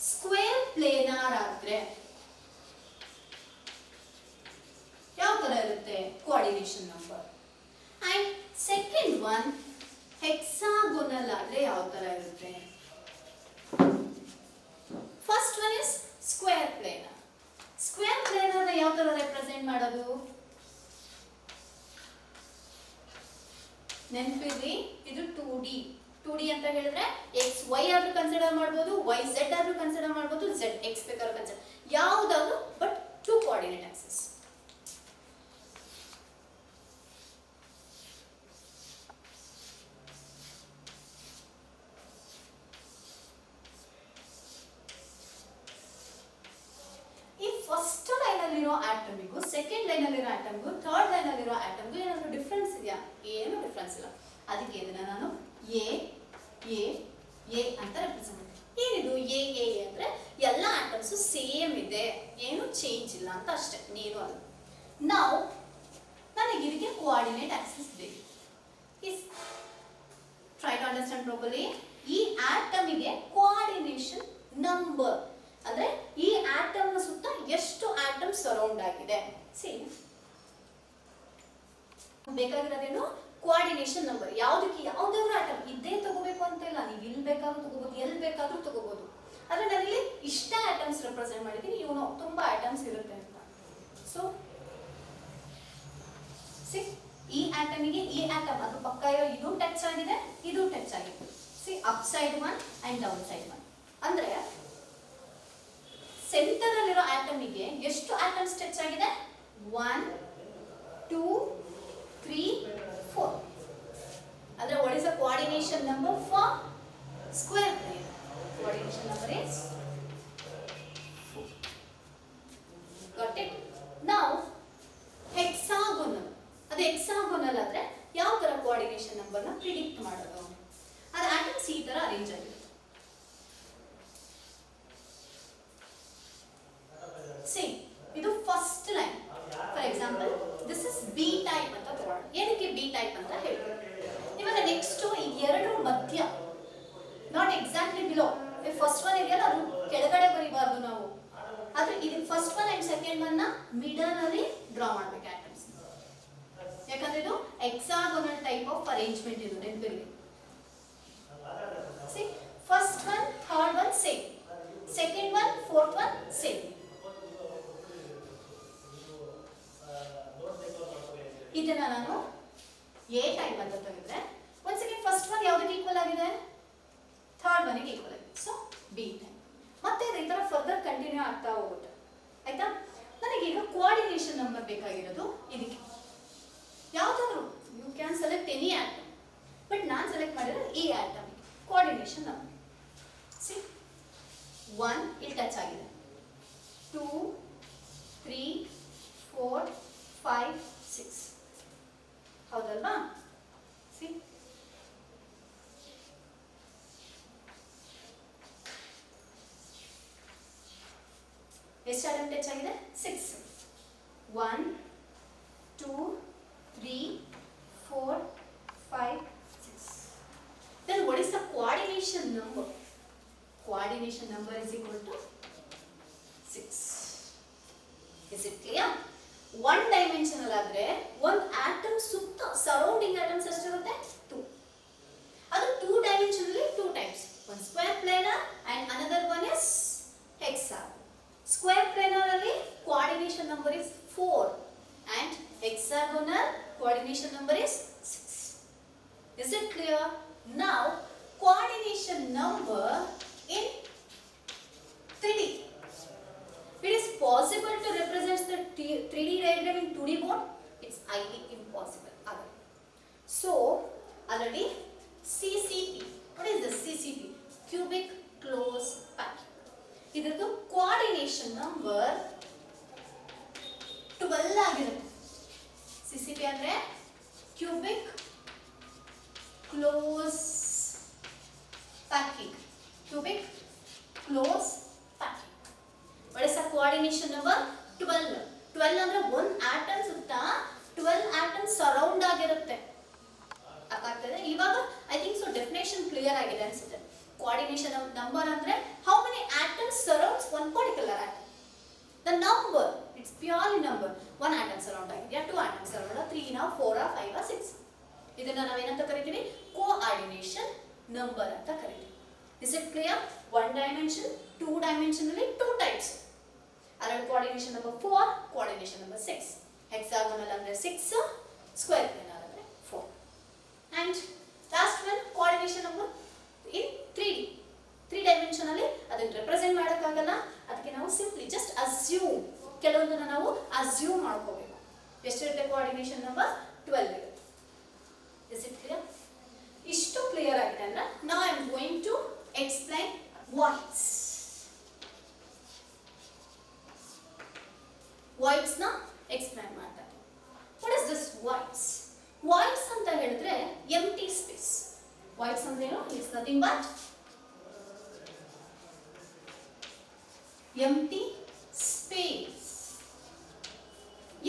S1: square planar ಆದ್ರೆ ಯಾವ ತರ ಇರುತ್ತೆ coordination number? And second one hexagonal ಆದ್ರೆ ಯಾವ ತರ ಇರುತ್ತೆ? First one is square planar. Square planar ಯಾವ ತರ ರೆಪ್ರೆಸೆಂಟ್ ಮಾಡೋದು? ನೆನಪಿರ್ಲಿ, ಇದು 2D ಅಂತ ಹೇಳಿದ್ರೆ ಎಕ್ಸ್ ವೈ ಆದ್ರೂ ಕನ್ಸಿಡರ್ ಮಾಡಬಹುದು, ವೈ ಝೆಡ್ ಆದ್ರೂ ಕನ್ಸಿಡರ್ ಮಾಡಬಹುದು, ಝೆಡ್ ಎಕ್ಸ್ ಬೇಕಾದ್ರೂ ಕನ್ಸಿಡರ್, ಯಾವುದಾದ್ರೂ, ಬಟ್ 2 ಕೋಆರ್ಡಿನೇಟ್ ಆಕ್ಸಿಸ್. ಈ ಫಸ್ಟ್ ಲೈನ್ ಅಲ್ಲಿರೋ ಆಟಮ್ಗೂ ಸೆಕೆಂಡ್ ಲೈನ್ ಅಲ್ಲಿರೋ ಆಟಮ್ಗೂ ಥರ್ಡ್ ಲೈನ್ ಅಲ್ಲಿರೋ ಆಟಮ್ಗೂ ಏನಾದ್ರು ಡಿಫ್ರೆನ್ಸ್ ಇದೆಯಾ? ಏನು ಡಿಫ್ರೆನ್ಸ್ ಇಲ್ಲ. ಅದಕ್ಕೆ ಇದನ್ನ ನಾನು ಎ ಅಂತ ರೆಪ್ರೆಸೆಂಟ್ ಮಾಡ್ತೀನಿ. ಏನಿದು ಎ ಅಂದ್ರೆ ಎಲ್ಲ ಆಟಮ್ಸ್ ಸೇಮ್ ಇದೆ, ಏನು ಚೇಂಜ್ ಇಲ್ಲ ಅಂತ ಅಷ್ಟೇ, ನೀನು ಅದು. ನಾವು ನನಗೆ ಇದಕ್ಕೆ ಕೋಆರ್ಡಿನೇಟ್ ಆಕ್ಸಿಸ್ ಬೇಕು. Try to understand properly. ಈ ಆಟಮಿಗೆ ಕೋಆರ್ಡಿನೇಷನ್ ನಂಬರ್ ಅಂದ್ರೆ ಈ ಆಟಮ್ ನ ಸುತ್ತ ಎಷ್ಟು ಆಟಮ್ ಸರೌಂಡ್ ಆಗಿದೆ. ಸಿ ಬೇಕಾಗಿರೋದೇನು? Coordination number. ಯಾವುದಕ್ಕೆ ಯಾವ್ದಾದ್ರು ಆಟಮ್ ಇದೇ ತಗೋಬೇಕು ಅಂತ ಇಲ್ಲ, ನೀವು ಇಲ್ಲಿ ಬೇಕಾದ್ರೂ ತಗೋಬಹುದು, ಎಲ್ಲಿ ಬೇಕಾದ್ರೂ ತಗೋಬಹುದು. ಆದ್ರೆ ನಾನಿಲ್ಲಿ ಇಷ್ಟ ಆಟಮ್ಸ್ ರೆಪ್ರೆಸೆಂಟ್ ಮಾಡಿದ್ದೀನಿ, ಇವನು ತುಂಬಾ ಆಟಮ್ಸ್ ಇರುತ್ತೆ ಅಂತ. ಸೊ ಈ ಆಟಮಿಗೆ ಈ ಆಟಮ್ ಅದು ಪಕ್ಕ ಇದು ಟಚ್ ಆಗಿದೆ, ಇದು ಟಚ್ ಆಗಿದೆ. C up side one and down side one ಅಂದ್ರೆ ಸೆಂಟರ್ ಅಲ್ಲಿರೋ ಆಟಮಿಗೆ ಎಷ್ಟು ಆಟಮ್ಸ್ ಟಚ್ ಆಗಿದೆ? 1 2 3 4. ಅಂದ್ರೆ what is the coordination number for square plane? Coordination number is 4. Got it? Now hexagonal. ಅದು hexagonal ಆದ್ರೆ ಯಾವ ತರ coordination number ನ ಪ್ರಿಡಿಕ್ಟ್ ಮಾಡೋದು? ಅದು ಆಟಮ್ಸ್ ಈ ತರ ಅರೇಂಜ್ ಆಗಿದೆ. See, ಇದು first line. For example this is B type ಅಂತ ತಗೊಳ್ಳೋಣ. ಏನಕ್ಕೆ ಬಿ ಟೈಪ್ ಅಂತ ಹೇಳ್ತೀವಿ? ಇವಾಗ ನೆಕ್ಸ್ಟ್ ಈ ಎರಡು ಮಧ್ಯ, not exactly below. First one ಇದೆಯಲ್ಲ ಅದು ಕೆಳಗಡೆ ಬರಿಬಾರ್ದು ನಾವು, ಆದ್ರೆ ಇದು first one and second one ನ ಮಿಡಲ್ ಅಲ್ಲಿ ಡ್ರಾ ಮಾಡ್ಬೇಕು ಆಟಮ್ಸ್. ಯಾಕಂದ್ರೆ ಇದು ಹೆಕ್ಸಾಗೋನಲ್ ಟೈಪ್ ಆಫ್ ಅರೇಂಜ್ಮೆಂಟ್ ಇದು, ನೆನಪಿರಲಿ. C first one third one same, second one fourth one same. ಇದನ್ನ ನಾನು ಎ ಟೈಪ್ ಅಂತ ತೆಗೆದ್ರೆ ಒಂದ್ ಸೆಕೆಂಡ್ ಫಸ್ಟ್ ಒನ್ ಯಾವುದಕ್ಕೆ ಈಕ್ವಲ್ ಆಗಿದೆ? ಥರ್ಡ್ ಒನ್ ಗೆ ಈಕ್ವಲ್ ಆಗಿದೆ. So B type. ಮತ್ತೆ ಈ ತರ ಫರ್ದರ್ ಕಂಟಿನ್ಯೂ ಆಗ್ತಾ ಹೋಗುತ್ತೆ. ಆಯ್ತಾ? ನನಗೀಗ ಕೋಆರ್ಡಿನೇಷನ್ ನಂಬರ್ ಬೇಕಾಗಿರೋದು ಇದಕ್ಕೆ. ಯಾವ್ದಾದ್ರು you can select any atom, but ನಾನು ಸೆಲೆಕ್ಟ್ ಮಾಡಿರೋ ಈ ಆಟಮ್ ಕೋಆರ್ಡಿನೇಷನ್ ನಂಬರ್. ಸಿ 1 ಇಲ್ಲಿ ಟಚ್ ಆಗಿದೆ, 2 3 4 5 6. ಹೌದಲ್ವಾ? ಸಿ ಎಷ್ಟು ಆಟಮ್ ಟಚ್ ಆಗಿದೆ? 6. 1 2 3 4 5 6. Then what is the coordination number. Coordination number is equal to 6. Is it clear? One dimensional ಆದರೆ ಒಂದು atom ಸುತ್ತ surrounding atoms ಎಷ್ಟಿರುತ್ತೆ 2. ಅದು 2 dimensionally 2 times. One square planar and another one is hexagon. Square planar ಅಲ್ಲಿ coordination number is 4 and hexagonal coordination number is 6. Is it clear? Now coordination number in 3D. It is possible to represent the 3D diagram in 2D board. It's highly impossible. So already CCP. What is the CCP? Cubic close packing. ಇದರದ್ದು coordination number 12 ಆಗಿರುತ್ತೆ. CCP ಅಂದ್ರೆ cubic close packing. Cubic close packing. What is the coordination number? 12. 12 ಅಂದ್ರೆ ಒಂದು atom ಸುತ್ತ 12 atoms surround ಆಗಿರುತ್ತೆ. ಅರ್ಥ ಆಗ್ತದೆ? ಇವಾಗ I think so definition clear ಆಗಿದೆ ಅನ್ಸುತ್ತೆ. coordination number ಅಂದ್ರೆ how many atoms surrounds one particular atom. The number, it's purely number. One atom surround ಆಗಿದೆಯಾ, 2 atoms surround, 3 ನಾ 4 ಆ 5 ಆ 6. ಇದನ್ನ ನಾವು ಏನಂತ ಕರಿತೀವಿ? coordination number ಅಂತ ಕರಿತೀವಿ. Is it clear? One dimension, 2 dimensionally 2 types. ಅದರಲ್ಲಿ coordination number 4, coordination number 6. hexagonal ಅಂದ್ರೆ 6, square planar ಅಂದ್ರೆ 4. And last one coordination number in 3D. 3 dimensionally ಅದನ್ನ represent ಮಾಡಕ್ಕಾಗಲ್ಲ, ಅದಕ್ಕೆ ನಾವು simply just assume, ಕೆಲವೊಂದನ್ನ ನಾವು assume ಮಾಡ್ಕೋಬೇಕು. ಎಷ್ಟಿರುತ್ತೆ coordination number? 12 ಇರುತ್ತೆ. Is it clear? ಇಷ್ಟು ಕ್ಲಿಯರ್ ಆಗಿದೆ ಅಂದ್ರೆ now I am going to explain voids. voids ನ explain ಮಾಡ್ತಾರೆ. What is this voids? voids ಅಂತ ಹೇಳಿದ್ರೆ empty space. voids ಅಂದ್ರೆ ಏನು? It's nothing but empty space.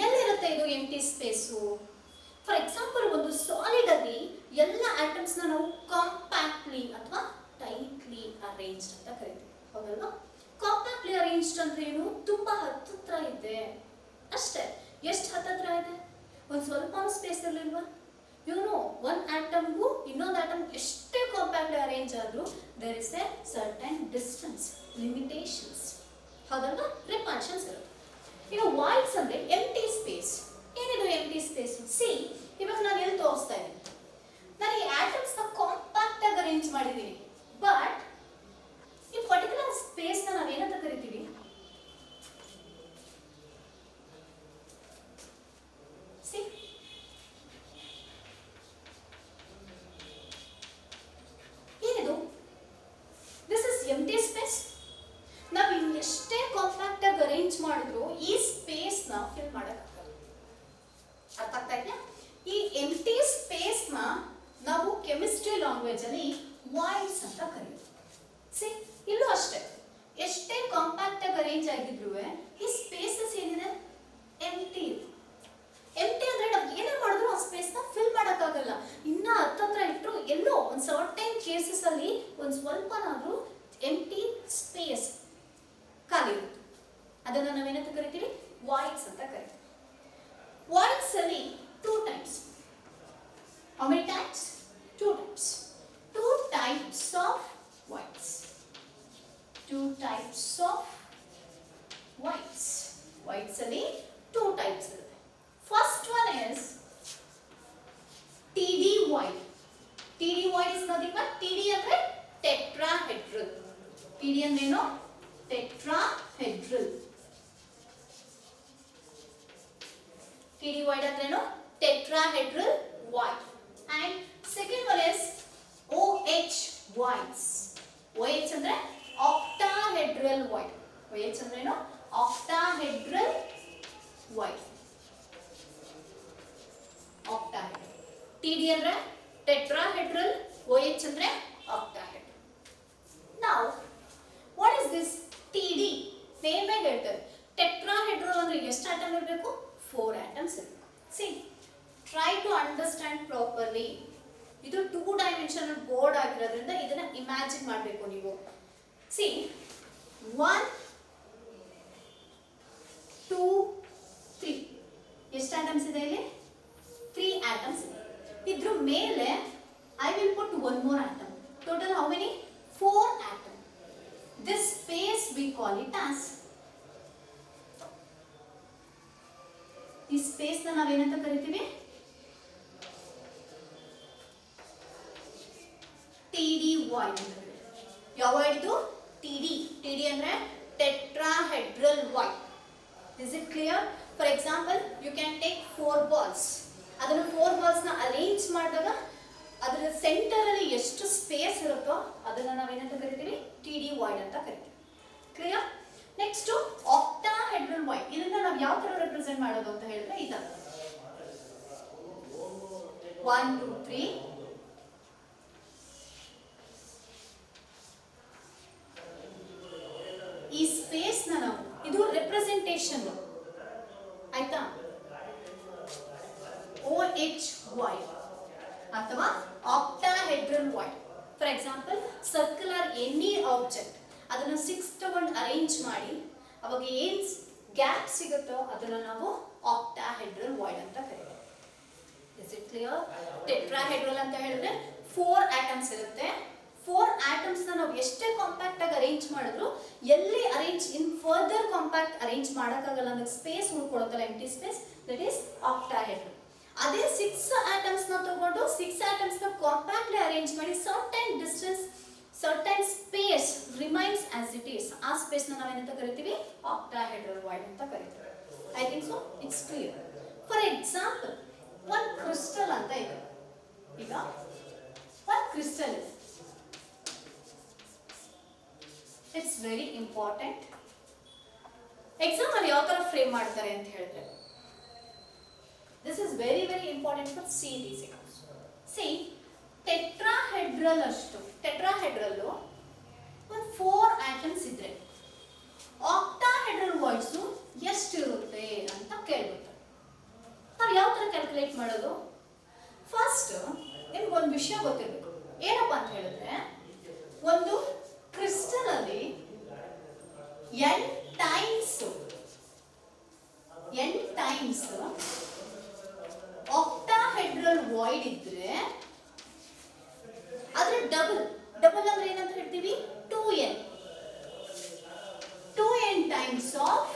S1: ಎಲ್ಲಿರುತ್ತೆ ಇದು empty space? ಫಾರ್ ಎಕ್ಸಾಂಪಲ್ ಒಂದು ಸಾಲಿಡ್ ಅಲ್ಲಿ ಎಲ್ಲ ಆಟಮ್ಸ್ ನ ನಾವು ಕಾಂಪ್ಯಾಕ್ಟ್ಲಿ ಅಥವಾ ಟೈಟ್ಲಿ ಅರೇಂಜ್ಡ್ ಅಂತ ಕರಿತೀವಿ. ಹೌದಲ್ವಾ? ಕಾಂಪ್ಯಾಕ್ಟ್ಲಿ ಅರೇಂಜ್ಡ್ ಅಂದ್ರೆ ಏನು? ತುಂಬಾ ಹತ್ತಿರ ಇದೆ ಅಷ್ಟೇ. ಎಷ್ಟು ಹತ್ತಿರ ಇದೆ? ಒಂದು ಸ್ವಲ್ಪ ಸ್ಪೇಸ್ ಇರಲಿಲ್ವಾ? ಯು ನೋ, ಒನ್ ಆಟಮ್ಗೂ ಇನ್ನೊಂದು ಆಟಮ್ ಎಷ್ಟೇ ಕಾಂಪ್ಯಾಕ್ಟ್ಲಿ ಅರೇಂಜ್ ಆದ್ರೂ there is a certain distance, limitations. ಹೌದಲ್ವಾ? ರಿಪಲ್ಷನ್ಸ್ ಇರುತ್ತೆ. ಈಗ ವಾಯ್ಡ್ಸ್ ಅಂದ್ರೆ ಎಂಟಿ ಸ್ಪೇಸ್. ಏನಿದು ಎಂಟಿ ಸ್ಪೇಸ್? ಸಿ, ಇವಾಗ ನಾನು ಎಲ್ಲಿ ತೋರಿಸ್ತಾ ಇದ್ದೀನಿ, ನಾನು ಈ ಆಟಮ್ಸ್ ನ ಕಾಂಪ್ಯಾಕ್ಟ್ ಆಗಿ ಅರೇಂಜ್ ಮಾಡಿದ್ದೀನಿ. ಬಟ್ ಈ ಪರ್ಟಿಕ್ಯುಲರ್ ಸ್ಪೇಸ್ ನ ನಾವು ಏನಂತ ಕರಿತೀವಿ? ಸಿ, ಏನಿದು? This is empty space. ನಾವು ಎಷ್ಟೇ ಕಾಂಪ್ಯಾಕ್ಟ್ ಆಗಿ ಅರೇಂಜ್ ಮಾಡಿದ್ರು ಈ ಸ್ಪೇಸ್ ನ ಫಿಲ್ ಮಾಡಕ್ಕಾಗಲ್ಲ. ಅರ್ಥ ಆಗ್ತಾ ಇದೆಯಾ? ಈ ಎಂಟಿ ಸ್ಪೇಸ್ ನ ನಾವು ಕೆಮಿಸ್ಟ್ರಿ ಲ್ಯಾಂಗ್ವೇಜ್ ಅಲ್ಲಿ ವಾಯ್ಡ್ಸ್ ಅಂತ ಕರೀತೀವಿ. ಸಿ, ಇಲ್ಲೂ ಅಷ್ಟೇ, ಎಷ್ಟೇ ಕಾಂಪ್ಯಾಕ್ಟ್ ಆಗಿ ಅರೇಂಜ್ ಆಗಿದ್ರು ಈ ಸ್ಪೇಸಸ್ ಏನಿದೆ ಎಂಟಿ. ಎಂಟಿ ಅಂದ್ರೆ ನಾವು ಏನೇ ಮಾಡಿದ್ರು ಆ ಸ್ಪೇಸ್ ನ ಫಿಲ್ ಮಾಡಕ್ಕಾಗಲ್ಲ. ಇನ್ನ ಹತ್ತತ್ರ ಇಟ್ಟರು ಎಲ್ಲೋ ಒಂದು ಸರ್ಟೈನ್ ಕೇಸಸ್ ಅಲ್ಲಿ ಒಂದು ಸ್ವಲ್ಪನಾದ್ರೂ ಎಂಟಿ ಸ್ಪೇಸ್ ಖಾಲಿ ಇರುತ್ತೆ. ಅದನ್ನ ನಾವೇನಂತ ಕರಿತೀವಿ? ವಾಯ್ಡ್ಸ್ ಅಂತ ಕರಿತೀವಿ. ವಾಯ್ಡ್ಸ್ ಅಲ್ಲಿ 2 types. How many types? 2 types. 2 types of voids. 2 types of voids. voids ಅಲ್ಲಿ 2 types ಇರುತ್ತೆ. First one is TD void. TD void is nothing but TD ಅಂದ್ರೆ tetrahedral. TD ಅಂದ್ರೆ ಏನು? tetrahedral. TD void ಅಂದ್ರೆ ಏನು? tetrahedral void. And second one is OH voids. OH ಅಂದ್ರೆ octahedral void. OH ಅಂದ್ರೆ ಏನು? octahedral void. octahedral. TD ಅಂದ್ರೆ tetrahedral, OH ಅಂದ್ರೆ octahedral. Now what is this TD? Name ಹೇಳ್ತಾರೆ. tetrahedral ಅಂದ್ರೆ ಎಷ್ಟು ಆಟಮ್ ಇರಬೇಕು? 4 atoms ಇರಬೇಕು. See, try to understand properly. ಇದು 2 ಡೈಮೆನ್ಷನಲ್ ಬೋರ್ಡ್ ಆಗಿರೋದ್ರಿಂದ ಇದನ್ನ ಇಮ್ಯಾಜಿನ್ ಮಾಡಬೇಕು ನೀವು. ಸಿ 1 2 3 ಎಷ್ಟು ಆಟಮ್ಸ್ ಇದೆ ಇಲ್ಲಿ? 3 ಆಟಮ್ಸ್ ಇದೆ. ಇದ್ರ ಮೇಲೆ I will put one more atom. Total how many? 4 atoms. This space we call it as, ಈ ಸ್ಪೇಸ್ ನ ನಾವೇನಂತ ಕರಿತೀವಿ? TD void ಅಂತ ಕರಿತೀವಿ. ಯಾವ void ಇದು? TD ಅಂದ್ರೆ tetrahedral void. Is it clear? For example, you can take 4 balls. ಅದನ್ನ 4 balls ನ ಅರೇಂಜ್ ಮಾಡಿದಾಗ ಅದರ ಸೆಂಟರ್ ಅಲ್ಲಿ ಎಷ್ಟು ಸ್ಪೇಸ್ ಇರುತ್ತೋ ಅದನ್ನ ನಾವೇನಂತ ಕರಿತೀವಿ? TD void ಅಂತ ಕರಿತೀವಿ. ಕ್ಲಿಯರ್? Next octahedral void. ಇದನ್ನ ನಾವು ಯಾವ ತರ ರೆಪ್ರೆಸೆಂಟ್ ಮಾಡೋದು ಅಂತ ಹೇಳಿದ್ರೆ ಈ ತರ 1 2 3 ಈ ಸ್ಪೇಸ್ ನ ನಾವು ಇದು ರೆಪ್ರೆಸೆಂಟೇಷನ್ ಆಯ್ತಾ? OHY ಅಥವಾ octahedral void. For example circular any object ಅದನ್ನ 6 ತಗೊಂಡು ಅರೇಂಜ್ ಮಾಡಿ ಅವಾಗ ಏನ್ ಗ್ಯಾಪ್ ಸಿಗುತ್ತೋ ಅದನ್ನ ನಾವು ಆಕ್ಟಾಹೆಡ್ರಲ್ ವಾಯ್ಡ್ ಅಂತ ಕರೀತೀವಿ. Is it clear? ಟೆಟ್ರಾಹೆಡ್ರಲ್ ಅಂತ ಹೇಳಿದ್ರೆ 4 ಆಟಮ್ಸ್ ಇರುತ್ತೆ. 4 ಆಟಮ್ಸ್ ನ ನಾವು ಎಷ್ಟೇ ಕಾಂಪ್ಯಾಕ್ಟ್ ಆಗಿ ಅರೇಂಜ್ ಮಾಡಿದ್ರು ಎಲ್ಲಿ arrange in further compact arrange ಮಾಡಕ್ಕಾಗಲ್ಲ ಅಂದ್ರೆ ಸ್ಪೇಸ್ ಉಳ್ಕೊಳ್ಳುತ್ತಲ್ಲ, empty space, that is octahedral. ಅದೇ 6 ಆಟಮ್ಸ್ ನ ತಗೊಂಡು 6 ಆಟಮ್ಸ್ ನ ಕಾಂಪ್ಯಾಕ್ಟ್ಲಿ ಅರೇಂಜ್ ಮಾಡಿ certain distance certain space remains as it is, ಆ ಸ್ಪೇಸ್ ನ ನಾವೇನಂತ ಕರಿತೀವಿ? ಆಕ್ಟಾಹೆಡ್ರಲ್ ವಾಯ್ಡ್ ಅಂತ ಕರಿತೀವಿ. I think so it's clear. For example ಒಂದು ಕ್ರಿಸ್ಟಲ್ ಅಂತ ಇದೆ. ಈಗ ಒಂದು ಕ್ರಿಸ್ಟಲ್ ಇದೆ. It's very important. ಎಕ್ಸಾಮ್ ಅಲ್ಲಿ ಯಾವ ತರ ಫ್ರೇಮ್ ಮಾಡ್ತಾರೆ ಅಂತ ಹೇಳಿದ್ರೆ, this is very important for CET exams. See, tetrahedral ಅಷ್ಟು tetrahedral ಒಂದು 4 ಆಟಮ್ಸ್ ಇದ್ರೆ ಆಕ್ಟಾಹೆಡ್ರಲ್ ವಾಯ್ಡ್ಸ್ ಎಷ್ಟು ಇರುತ್ತೆ ಅಂತ ಕೇಳ್ಬಿಡ್ತಾರೆ. ನಾವು ಯಾವ ತರ ಕ್ಯಾಲ್ಕುಲೇಟ್ ಮಾಡೋದು? ಫಸ್ಟ್ ನಿಮ್ಗೆ ಒಂದು ವಿಷಯ ಗೊತ್ತಿರಬೇಕು. ಏನಪ್ಪಾ ಅಂತ ಹೇಳಿದ್ರೆ, ಒಂದು ಕ್ರಿಸ್ಟಲ್ ಅಲ್ಲಿ n ಟೈಮ್ಸ್ ಆಕ್ಟಾಹೆಡ್ರಲ್ ವಾಯ್ಡ್ ಇದ್ರೆ ಅದ್ರ ಡಬಲ್ ಅಂದ್ರೆ ಏನಂತ ಹೇಳ್ತೀವಿ? 2n times of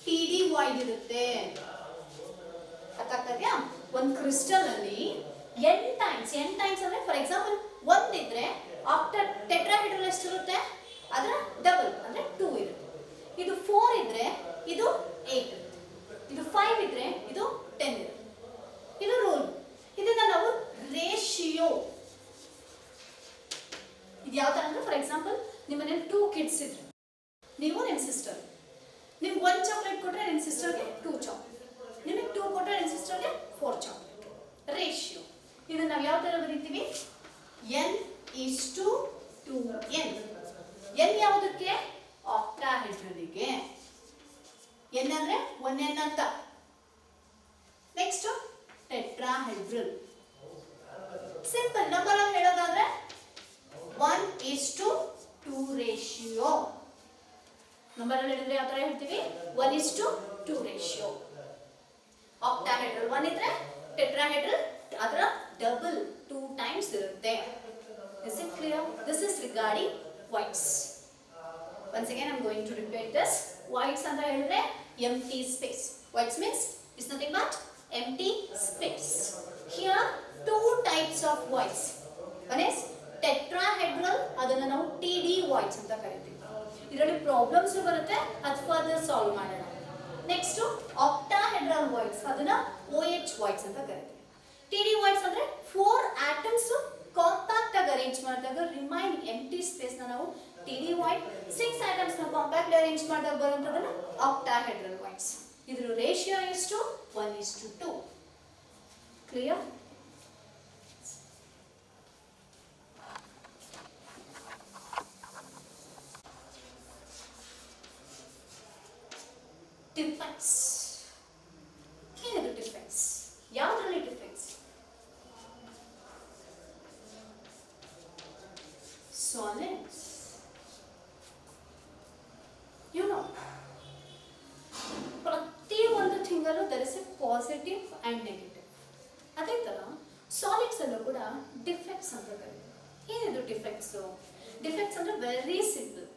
S1: TD void ಇರುತ್ತೆ. ಅರ್ಥಾಗ್ತದ್ಯಾ? ಒಂದು ಕ್ರಿಸ್ಟಲ್ ಅಲ್ಲಿ n ಟೈಮ್ಸ್ ಅಂದ್ರೆ ಫಾರ್ ಎಕ್ಸಾಂಪಲ್ 1 ಇದ್ರೆ ಆಫ್ಟರ್ ಟೆಟ್ರಾಹೆಡ್ರಲ್ ಎಷ್ಟು ಇರುತ್ತೆ? ಅದರ ಡಬಲ್ ಅಂದ್ರೆ 2 ಇರುತ್ತೆ. ಇದು 4 ಇದ್ರೆ ಇದು 8 ಇರುತ್ತೆ. ಇದು 5 ಇದ್ರೆ ಇದು 10 ಇರುತ್ತೆ. ಇದು ರೂಲ್. ಇದನ್ನ ನಾವು ರೇಷಿಯೋ. ಇದು ಯಾವ ತರ ಅಂದ್ರೆ, ಫಾರ್ ಎಕ್ಸಾಂಪಲ್ ನಿಮ್ಮ ಮನೇಲಿ 2 ಕಿಡ್ಸ್ ಇದ್ರೆ, ನೀವು ನಿಮ್ಮ ಸಿಸ್ಟರ್, ನಿಮ್ಗೆ 1 ಚಾಕ್ಲೇಟ್ ಕೊಟ್ರೆ ನಿಮ್ಮ ಸಿಸ್ಟರ್ಗೆ 2 ಚಾಕ್ಲೇಟ್, ನಿಮಗೆ 2 ಕೊಟ್ರೆ ನಿಮ್ಮ ಸಿಸ್ಟರ್ಗೆ 4 ಚಾಕ್ಲೇಟ್. ರೇಷಿಯೋ. ಇದನ್ನ ನಾವು ಯಾವ ತರ ಬರೀತೀವಿ? n:2n. n ಯಾವುದಕ್ಕೆ? ಆಕ್ಟಾಹೆಡ್ರಲ್ಗೆ. n ಅಂದ್ರೆ 1n ಅಂತ. Next tetrahedral. ಸಿಂಪಲ್ ನಂಬರ್ ಅಲ್ಲಿ ಹೇಳೋದಾದ್ರೆ 1:2 ರೇಷಿಯೋ. ನಂಬರ್ ಅಲ್ಲಿ ಹೇಳಿದ್ರೆ ಯಾವ ತರ ಹೇಳ್ತೀವಿ? 1:2 ರೇಷಿಯೋ. ಆಕ್ಟಾಹೆಡ್ರಲ್ 1 ಇದ್ರೆ ಟೆಟ್ರಾಹೆಡ್ರಲ್ ಅದರ ಡಬಲ್ 2 ಟೈಮ್ಸ್ ಇರುತ್ತೆ. Is it clear? This is regarding voids. Once again I am going to repeat this. Voids anta helidre empty space. Voids means is nothing but empty space. Here 2 types of voids. One is tetrahedral, adanna ನಾವು TD voids anta ಕರೀತೀವಿ. ಇದರಲ್ಲಿ problems ಬರುತ್ತೆ, ಅದು further solve ಮಾಡೋಣ. Next octahedral voids, ಅದನ್ನ OH voids ಅಂತ ಕರೀತೀವಿ. TD voids ಅಂದ್ರೆ 4 atoms ಕಾಂಪ್ಯಾಕ್ಟ್ ಆಗಿ ಅರೇಂಜ್ ಮಾಡಿದಾಗ ರಿಮೈನಿಂಗ್ ಎಂಟಿ ಸ್ಪೇಸ್ ನ ನಾವು TD void, 6 atoms ನ ಕಾಂಪ್ಯಾಕ್ಟ್ ಅರೇಂಜ್ ಮಾಡಿದಾಗ ಬರುವಂತದನ್ನ ಆಕ್ಟಾಹೆಡ್ರಲ್ voids. ಇದರ ರೇಷಿಯೋ ಎಷ್ಟು? 1:2. ಕ್ಲಿಯರ್? ಡಿಫೆನ್ಸ್. ಏನಿದು ಡಿಫೆನ್ಸ್? ಯಾವ್ದ್ರಲ್ಲಿ ಡಿಫೆನ್ಸ್? Positive and negative. ಅದೇ ಥರ ಸಾಲಿಡ್ಸ್ ಅಲ್ಲೂ ಕೂಡ ಡಿಫೆಕ್ಟ್ಸ್ ಅಂತ ಕರೀತಾರೆ. ಏನಿದು ಡಿಫೆಕ್ಟ್ಸು? ಡಿಫೆಕ್ಟ್ಸ್ ಅಂದರೆ very simple,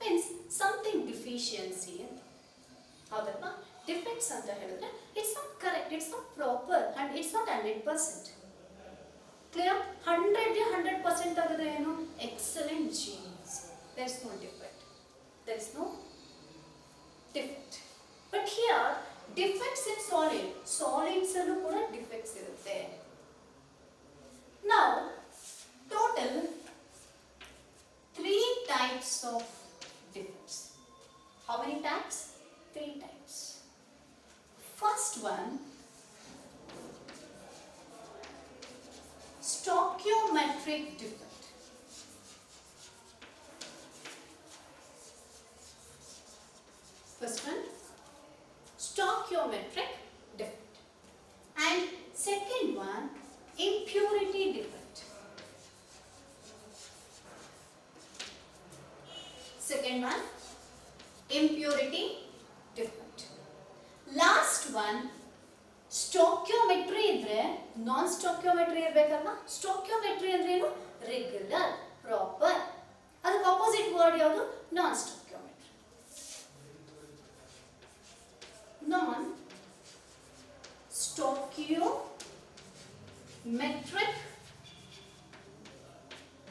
S1: means something deficiency ಅಂತ. ಹೌದಲ್ವಾ? ಡಿಫೆಕ್ಟ್ಸ್ ಅಂತ ಹೇಳಿದ್ರೆ it's not correct, it's not proper and it's not 100%. Clear? 100ಗೆ 100% ಆಗಿದ್ರೆ ಏನು? Excellent genius. There is no defect, there is no defect. But here defects in solids ಅಲ್ಲೂ ಕೂಡ defects ಇರುತ್ತೆ. ನಾವು total 3 types of defects. How many types? 3 types. First one, stoichiometric defect. First one, stoichiometric defect. And second one, impurity defect. Second one, impurity defect. Last one, stoichiometry idre non stoichiometry irbekalla. Stoichiometry andre ಏನು? Regular, proper. ಅದಕ್ಕೆ opposite word ಯಾವುದು? Non stoichiometry. Non stoichiometric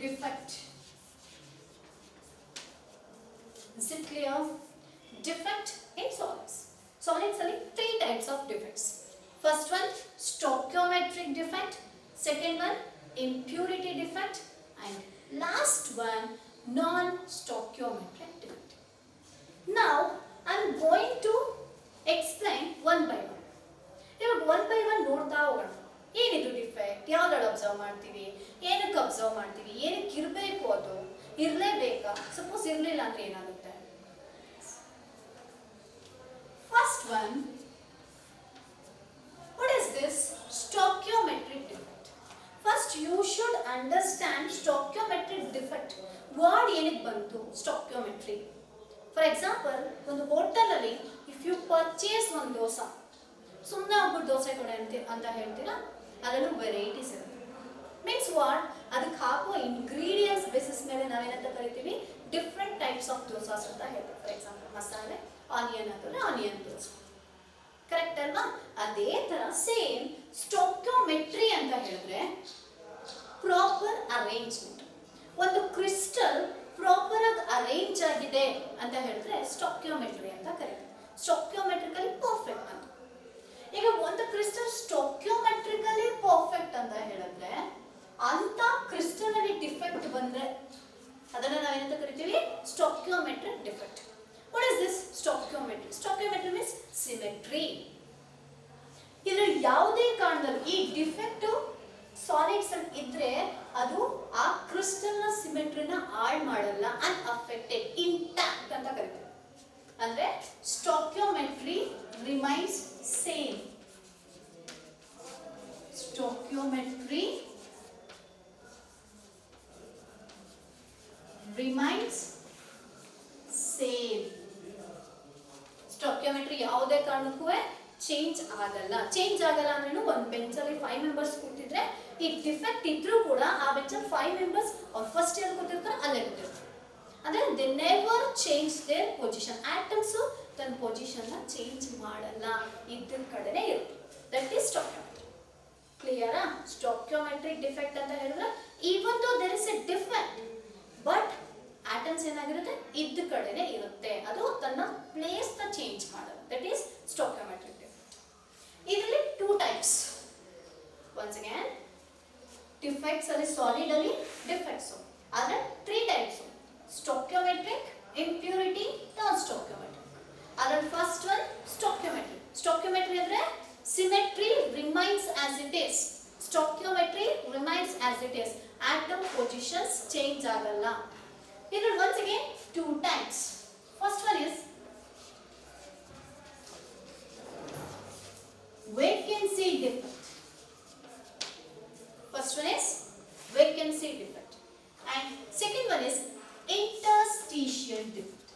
S1: defect. Is it clear? Defect in solids. Solids are 3 types of defects. First one, stoichiometric defect. Second one, impurity defect. And last one, non-stoichiometric defect. Now, I am going to explain one by one. ಇವಾಗ one by one ನೋಡ್ತಾ ಹೋಗೋಣ. ಏನಿದು defect? ಯಾವ್ದಾದ್ರು observe ಮಾಡ್ತೀವಿ? ಏನಕ್ಕೆ observe ಮಾಡ್ತೀವಿ? ಏನಕ್ಕೆ ಇರಬೇಕು? ಅದು ಇರಲೇಬೇಕಾ? ಸಪೋಸ್ ಇರಲಿಲ್ಲ ಅಂದ್ರೆ ಏನಾಗುತ್ತೆ? First one, what is this? Stoichiometric defect. First you should understand stoichiometric defect. Word ಏನಕ್ಕೆ ಬಂತು? Stoichiometry. For example, ಒಂದು ಹೋಟೆಲ್ ಅಲ್ಲಿ if you purchase ಒಂದು ದೋಸೆ, ಸುಮ್ಮನೆ ಒಬ್ಬರು ದೋಸೆ ಕೊಡೆ ಅಂತ ಹೇಳ್ತೀರಾ, ಅದರಲ್ಲೂ ವೆರೈಟೀಸ್ ಇರುತ್ತೆ. Means what? ಅದಕ್ಕೆ ಹಾಕೋ ಇಂಗ್ರೀಡಿಯೆಂಟ್ಸ್ ಬೇಸಿಸ್ ಮೇಲೆ ನಾವೇನಂತ ಕರಿತೀವಿ? ಡಿಫ್ರೆಂಟ್ ಟೈಪ್ಸ್ ಆಫ್ ದೋಸಾಸ್ ಅಂತ ಹೇಳ್ತೀವಿ. ಫಾರ್ ಎಕ್ಸಾಂಪಲ್ ಮಸಾಲೆ, ಆನಿಯನ್ ಅಂದರೆ ಆನಿಯನ್ ದೋಸೆ. ಕರೆಕ್ಟ್ ಅಲ್ವಾ? ಅದೇ ಥರ ಸೇಮ್ ಸ್ಟೋಕ್ಯೋಮೆಟ್ರಿ ಅಂತ ಹೇಳಿದ್ರೆ ಪ್ರಾಪರ್ ಅರೇಂಜ್ಮೆಂಟ್. ಒಂದು ಕ್ರಿಸ್ಟಲ್ ಪ್ರಾಪರ್ ಆಗಿ ಅರೇಂಜ್ ಆಗಿದೆ ಅಂತ ಹೇಳಿದ್ರೆ ಸ್ಟೋಕ್ಯೋಮೆಟ್ರಿ ಅಂತ ಕರೀತೀವಿ. ಸ್ಟೋಕ್ಯೋಮೆಟ್ರಿಕಲಿ ಪರ್ಫೆಕ್ಟ್ ಅಂತ. ಈಗ ಒಂದು ಕ್ರಿಸ್ಟಲ್ ಸ್ಟೋಕ್ಯೋಮೆಟ್ರಿಕಲಿ ಪರ್ಫೆಕ್ಟ್ ಅಂತ ಹೇಳಿದ್ರೆ ಅಂತ ಕ್ರಿಸ್ಟಲ್ ಅಲ್ಲಿ ಡಿಫೆಕ್ಟ್ ಬಂದ್ರೆ ಅದನ್ನ ನಾವೇನಂತ ಕರಿತೀವಿ? ಸ್ಟೋಕ್ಯೋಮೆಟ್ರಿಕ್ defect. What is this stoichiometry? Stoichiometry means symmetry. ಇದರಲ್ಲಿ ಯಾವುದೇ ಕಾರಣದಲ್ಲಿ ಈ ಡಿಫೆಕ್ಟ್ ಸಾಲಿಡ್ಸ್ ಅಲ್ಲಿ ಇದ್ರೆ ಅದು ಆ ಕ್ರಿಸ್ಟಲ್ ನ ಸಿಮೆಟ್ರಿನ ಹಾಳು ಮಾಡಲ್ಲ, ಅನ್ಅಫೆಕ್ಟೆಡ್, ಇಂಟ್ಯಾಕ್ಟ್ ಅಂತ ಕರೀತೀವಿ. ಅಂದ್ರೆ stoichiometry remains same. Stoichiometry remains same. Stoichiometry ಯಾವುದೇ ಕಾರಣಕ್ಕೂ ಚೇಂಜ್ ಆಗಲ್ಲ. ಚೇಂಜ್ ಆಗಲ್ಲ ಅಂದ್ರೆ ಒಂದು ಬೆಂಚಲ್ಲಿ 5 ಮೆಂಬರ್ಸ್ ಕೂತಿದ್ರೆ ಈ ಡಿಫೆಕ್ಟ್ ಇದ್ರೂ ಕೂಡ ಆ ಬೆಂಚಲ್ಲಿ 5 ಮೆಂಬರ್ಸ್ ಅವ್ರು ಫಸ್ಟ್ ಇಯರ್ ಕೂತಿರ್ತಾರೆ, ಅಲ್ಲೇ ಕೂತಿರ್ತಾರೆ. ಅಂದ್ರೆ they never change their position. Atoms ತನ್ನ ಪೊಸಿಷನ್ ನ ಚೇಂಜ್ ಮಾಡಲ್ಲ, ಇದ್ದ ಕಡೆನೇ ಇರುತ್ತೆ. That is stoichiometry. ಕ್ಲಿಯರಾ? ಸ್ಟೋಕ್ಯೋಮೆಟ್ರಿಕ್ ಡಿಫೆಕ್ಟ್ ಅಂತ ಹೇಳಿದ್ರೆ even though there is a defect, but atoms ಏನಾಗಿರುತ್ತೆ? ಇದ್ದ ಕಡೆನೇ ಇರುತ್ತೆ, ಅದು ತನ್ನ ಪ್ಲೇಸ್ ನ ಚೇಂಜ್ ಮಾಡಲ್ಲ. That is stoichiometric defect. ಇದರಲ್ಲಿ 2 ಟೈಪ್ಸ್. ಒನ್ಸ್ ಅಗೇನ್, ಡಿಫೆಕ್ಟ್ಸ್ ಅಲ್ಲಿ ಸಾಲಿಡ್ ಅಲ್ಲಿ ಡಿಫೆಕ್ಟ್ಸ್ ಆದ್ರೆ 3 ಟೈಪ್ಸ್: ಸ್ಟೋಕ್ಯೋಮೆಟ್ರಿಕ್, ಇಂಪ್ಯೂರಿಟಿ, ನಾನ್ ಸ್ಟೋಕ್ಯೋಮೆಟ್ರಿಕ್. ಅದರಲ್ಲಿ ಫಸ್ಟ್ ಒನ್ ಸ್ಟೋಕ್ಯೋಮೆಟ್ರಿ. ಸ್ಟೋಕ್ಯೋಮೆಟ್ರಿ ಅಂದ್ರೆ symmetry remains as it is. Stoichiometry remains as it is. Atom positions change ಆಗಲ್ಲ. ಇದರಲ್ಲಿ once again 2 types. First one is vacancy defect. First one is vacancy defect and second one is interstitial defect.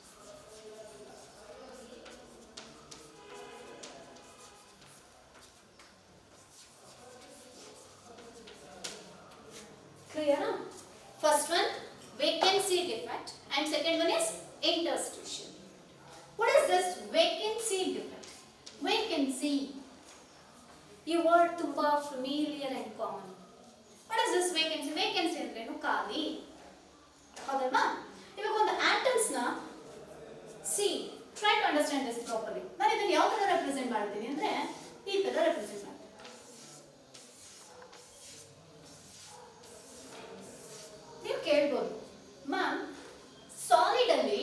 S1: second one is interstitial. What is this vacancy defect? Vacancy. ಈ word ತುಂಬಾ familiar and common. What is this vacancy? Vacancy ಅಂದ್ರೇನು? ಖಾಲಿ. ಹೌದಲ್ವಾ? ಇವಾಗ ಒಂದು atoms ನ see, try to understand this properly. ನಾನು ಇದನ್ನ ಯಾವ ತರ ರೆಪ್ರೆಸೆಂಟ್ ಮಾಡ್ತೀನಿ ಅಂದ್ರೆ ಈ ತರ ರೆಪ್ರೆಸೆಂಟ್ ಮಾಡ್ತೀನಿ. ನೀವು ಕೇಳ್ಬೋದು, ಮ್ಯಾಮ್ ಸಾಲಿಡ್ ಅಲ್ಲಿ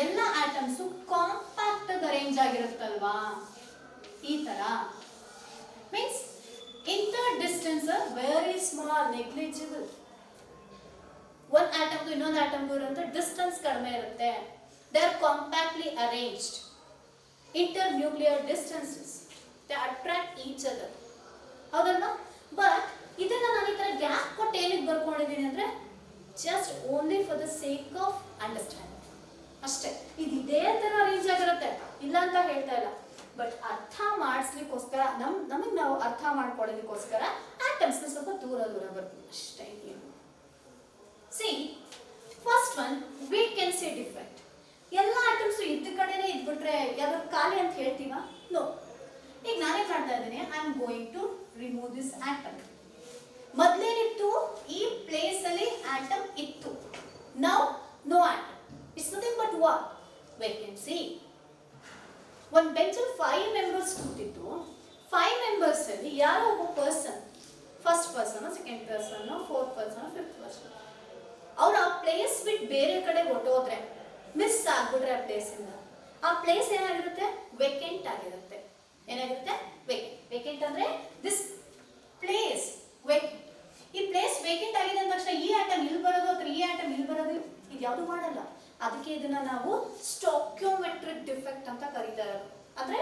S1: ಎಲ್ಲ ಆಟಮ್ಸ್ ಕಾಂಪ್ಯಾಕ್ಟ್ ಅರೇಂಜ್ ಆಗಿರುತ್ತಲ್ವಾ ಈ ತರ, means inter distance very small, negligible. ಒಂದು ಆಟಮ್ಗೂ ಇನ್ನೊಂದು ಆಟಮ್ಗೂ ಇರುವಂತ ಡಿಸ್ಟೆನ್ಸ್ ಕಡಿಮೆ ಇರುತ್ತೆ. They are compactly arranged. Internuclear distances they attract each other. ಹೌದಲ್ವಾ? ಬಟ್ ಇದನ್ನ ನಾನು ಈ ತರ ಗ್ಯಾಪ್ ಕೊಟ್ಟು ಏನಕ್ಕೆ ಬರ್ಕೊಂಡಿದ್ದೀನಿ ಅಂದ್ರೆ just only for the sake of understanding ಅಷ್ಟೇ. ಇದು ಇದೇ ತರ ಅರೇಂಜ್ ಆಗಿರುತ್ತೆ, ಇಲ್ಲ ಅಂತ ಹೇಳ್ತಾ ಇಲ್ಲ. ಬಟ್ ಅರ್ಥ ಮಾಡಿಸ್ಲಿಕ್ಕೋಸ್ಕರ ನಮಗೆ ನಾವು ಅರ್ಥ ಮಾಡ್ಕೊಳ್ಳೋದಕ್ಕೋಸ್ಕರ ಆಟಮ್ಸ್ ಸ್ವಲ್ಪ ದೂರ ದೂರ ಬರ್ತೀವಿ ಅಷ್ಟೇ. C first one vacancy defect. ಎಲ್ಲ ಆಟಮ್ಸ್ ಇದ್ದ ಕಡೆನೆ ಇದ್ಬಿಟ್ರೆ ಯಾವ್ದು ಖಾಲಿ ಅಂತ ಹೇಳ್ತೀವಾ? ನೋ. ಈಗ ನಾನೇನ್ ಮಾಡ್ತಾ ಇದ್ದೀನಿ, I am going to remove this atom. ಮೊದಲೇನಿತ್ತು, ಈ ಪ್ಲೇಸ್ ಅಲ್ಲಿ ಆಟಮ್ ಇತ್ತು. Now no atom. It's nothing but what? Vacancy. ಒಂದು ಬೆಂಚಲ್ಲಿ 5 ಮೆಂಬರ್ಸ್ ಕೂತಿದ್ದು, 5 ಮೆಂಬರ್ಸ್ ಅಲ್ಲಿ ಯಾರೋ ಒಬ್ಬ person, first person, second person, fourth person, fifth person, ಅವ್ರು ಆ ಪ್ಲೇಸ್ ಬಿಟ್ಟು ಬೇರೆ ಕಡೆ ಹೊಟ್ಟೋದ್ರೆ, ಮಿಸ್ ಆಗ್ಬಿಟ್ರೆ ಆ ಪ್ಲೇಸ್ ಇಂದ, ಆ ಪ್ಲೇಸ್ ಏನಾಗಿರುತ್ತೆ? ವೇಕೆಂಟ್ ಆಗಿರುತ್ತೆ. ಏನಾಗಿರುತ್ತೆ? ವೇಕೆಂಟ್. ವೇಕೆಂಟ್ ಅಂದ್ರೆ ದಿಸ್ ಪ್ಲೇಸ್ ವೇಕೆಂಟ್. ಈ ಪ್ಲೇಸ್ ವೇಕೆಂಟ್ ಆಗಿದೆ ಅಂದ ತಕ್ಷಣ ಈ ಆಟಮ್ ಇಲ್ಲಿ ಬರೋದು ಅಥವಾ ಈ ಆಟಮ್ ಇಲ್ಲಿ ಬರೋದು ಇದು ಯಾವುದು ಮಾಡಲ್ಲ. ಅದಕ್ಕೆ ಇದನ್ನ ನಾವು ಸ್ಟಾಕ್ಯೋಮೆಟ್ರಿಕ್ ಡಿಫೆಕ್ಟ್ ಅಂತ ಕರೀತಾರೆ. ಅಂದ್ರೆ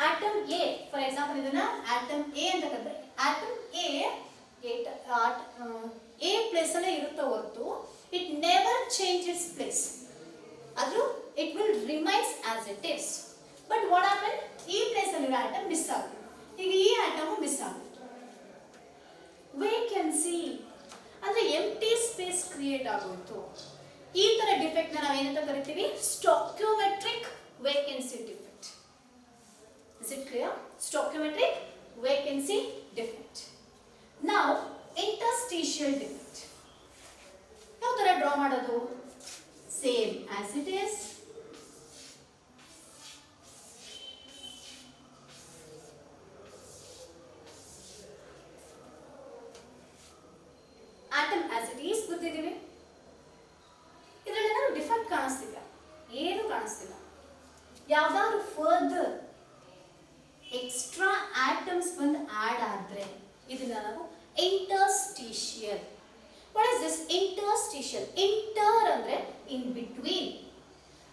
S1: ಆಟಮ್ ಎ, ಫಾರ್ ಎಕ್ಸಾಂಪಲ್ ಇದನ್ನ ಆಟಮ್ ಎ ಅಂತ ಕರೆದ್ರೆ, ಆಟಮ್ ಎ ಪ್ಲೇಸ್ ಅಲ್ಲೇ ಇರುತ್ತೆ ಹೊರತು it never change its place. ಅದು it will remains as it is. But what happen, ಈ ಪ್ಲೇಸ್ ಅಲ್ಲಿ ಆಟಮ್ ಮಿಸ್ ಆಗುತ್ತೆ. ಈಗ ಈ ಆಟಮ್ ಮಿಸ್ ಆಗುತ್ತೆ. ವೇಕೆನ್ಸಿ ಅಂದ್ರೆ ಎಂಟಿ ಸ್ಪೇಸ್ ಕ್ರಿಯೇಟ್ ಆಗೋಯ್ತು. ಈ ತರ ಡಿಫೆಕ್ಟ್ ನ ನಾವು ಏನಂತ ಕರಿತೀವಿ? Stoichiometric vacancy defect. Is it clear? Stoichiometric vacancy defect. Now interstitial defect. ಯಾವ ತರ ಡ್ರಾ ಮಾಡೋದು? Same as it is. Atom as it is ಗೊತ್ತಿದ್ದೀವಿ. ಇದರಲ್ಲಿ ಏನಾದ್ರು ಡಿಫೆಕ್ಟ್ ಕಾಣಿಸ್ತಿಲ್ಲ? ಏನು ಕಾಣಿಸ್ತಿಲ್ಲ. ಯಾವ್ದಾದ್ರು ಫರ್ದರ್ ಎಕ್ಸ್ಟ್ರಾ ಆಟಮ್ಸ್ ಬಂದು ಆಡ್ ಆದ್ರೆ ಇದನ್ನ ನಾವು interstitial. What is this interstitial? Inter ಅಂದ್ರೆ ಇನ್ ಬಿಟ್ವೀನ್.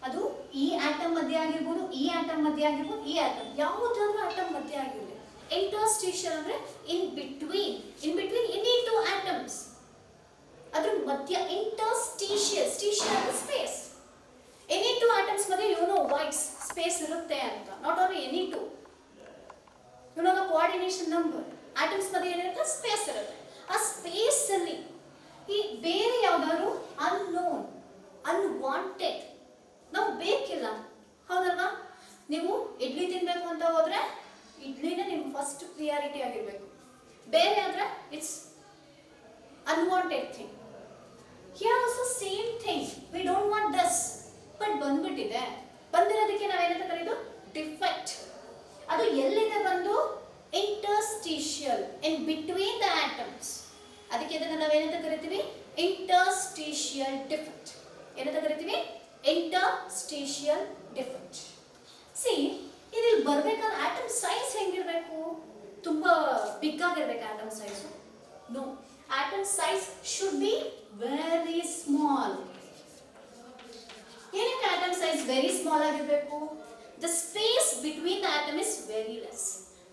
S1: ಅದು ಈ ಆಟಮ್ ಮಧ್ಯೆ ಆಗಿರ್ಬೋದು, ಈ ಆಟಮ್ ಮಧ್ಯೆ ಆಗಿರ್ಬೋದು, ಈ ಆಟಮ್ ಯಾವುದಾದ್ರೂ ಆಟಮ್ ಮಧ್ಯೆ ಆಗಿರ್ಬೋದು. ಇಂಟರ್ಸ್ಟಿಷಿಯಲ್ ಅಂದ್ರೆ in between. In between any two atoms. ಅದ್ರ ಮಧ್ಯ ಇಂಟರ್ಸ್ಟಿಷಿಯಲ್. ಸ್ಟಿಷಿಯಲ್ ಅಂದ್ರೆ ಸ್ಪೇಸ್. ಎನಿ ಟು ಆಟಮ್ಸ್ ಮಧ್ಯೆ ವೈಡ್ಸ್ ಸ್ಪೇಸ್ ಇರುತ್ತೆ ಅಂತ. Not only any two, the coordination number. Atoms ಮಧ್ಯೆ ಏನಿರುತ್ತೆ? ಸ್ಪೇಸ್ ಇರುತ್ತೆ. ಆ ಸ್ಪೇಸ್ ಅಲ್ಲಿ ಈ ಬೇರೆ ಯಾವ್ದಾದ್ರು ಅನ್ನೋನ್, ಅನ್ವಾಂಟೆಡ್ ನಾವು ಬೇಕಿಲ್ಲ. ಹೌದಲ್ವಾ? ನೀವು ಇಡ್ಲಿ ತಿನ್ಬೇಕು ಅಂತ ಹೋದ್ರೆ ಇಡ್ಲಿನೇ ನಿಮ್ಗೆ ಫಸ್ಟ್ ಪ್ರಿಯಾರಿಟಿ ಆಗಿರ್ಬೇಕು. ಬೇರೆ ಆದ್ರೆ it's unwanted thing. Here also same thing. We don't want this. But ಬಂದ್ಬಿಟ್ಟಿದೆ. ಬಂದಿರೋದಕ್ಕೆ ನಾವೇನಂತ ಕರೆಯೋದು? ಡಿಫೆಕ್ಟ್. ಅದು ಎಲ್ಲಿದೆ ಬಂದು? Interstitial, in between the atoms. ಅದಕ್ಕೆ ಇದನ್ನ ನಾವೇನಂತ ಕರಿತೀವಿ? Interstitial defect. ಏನಂತ ಕರಿತೀವಿ? Interstitial defect. ಸಿ, ಇಲ್ಲಿ ಬರ್ಬೇಕಾದ್ರೆ ಆಟಮ್ ಸೈಜ್ ಹೆಂಗಿರ್ಬೇಕು? ತುಂಬಾ ಬಿಗ್ ಆಗಿರ್ಬೇಕು atom size? No. Atom size should be very small. ಏನಕ್ಕೆ atom size very small ಆಗಿರಬೇಕು? The space between the atom is very less.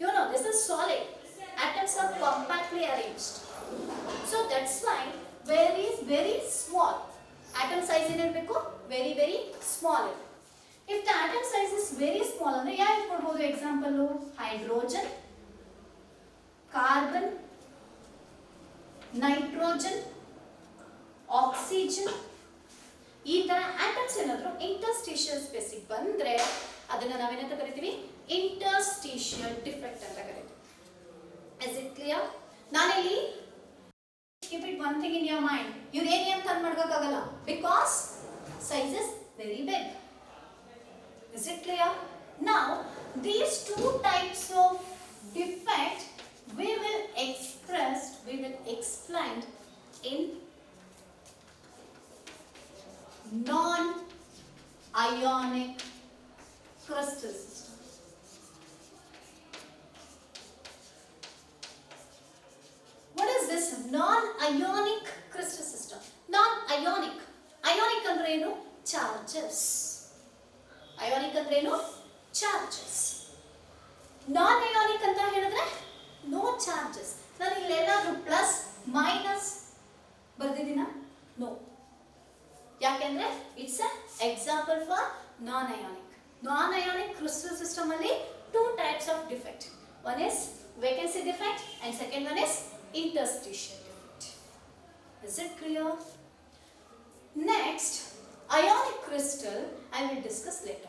S1: You know, this is solid. Atoms are compactly arranged. So that's why very small. Atom size ಏನಿರಬೇಕು? Very small. If the atom size is very small, ಅಂದ್ರೆ ಯಾರು ಕೊಡಬಹುದು example? Hydrogen, carbon, nitrogen, oxygen, ಈ ತರ atoms ಏನಾದ್ರು interstitial ಸ್ಪೇಸಿಗೆ ಬಂದ್ರೆ ಅದನ್ನ ನಾವೇನಂತ ಕರಿತೀವಿ ಇಂಟರ್ಸ್ಟಿಷಿಯಲ್ ಡಿಫೆಕ್ಟ್ ಅಂತ ಕರಿತೀವಿ. Is it clear? ನಾನಿಲ್ಲಿ keep it one thing in your mind. Uranium ತಂದು ಮಾಡ್ಕೋಕ್ಕಾಗಲ್ಲ because size is very big. Is it clear? Now these two types of defect we will explain in non-ionic crystal system. What is this non-ionic crystal system? Non-ionic. Ionic ಅಂದ್ರೆ ಏನು? Charges. Ionic ಅಂದ್ರೆ ಏನು? Charges. Non-ionic ಅಂತ ಹೇಳಿದ್ರೆ no charges. ನಾನು ಇಲ್ಲೆಲ್ಲಾದ್ರೂ plus minus ಬರ್ದಿದ್ದೀನ? No. ಯಾಕೆಂದ್ರೆ it's a example for non-ionic. Non-ionic crystal system ಅಲ್ಲಿ two types of defect. One is vacancy defect and second one is interstitial defect. Is it clear? Next, ionic crystal I will discuss later.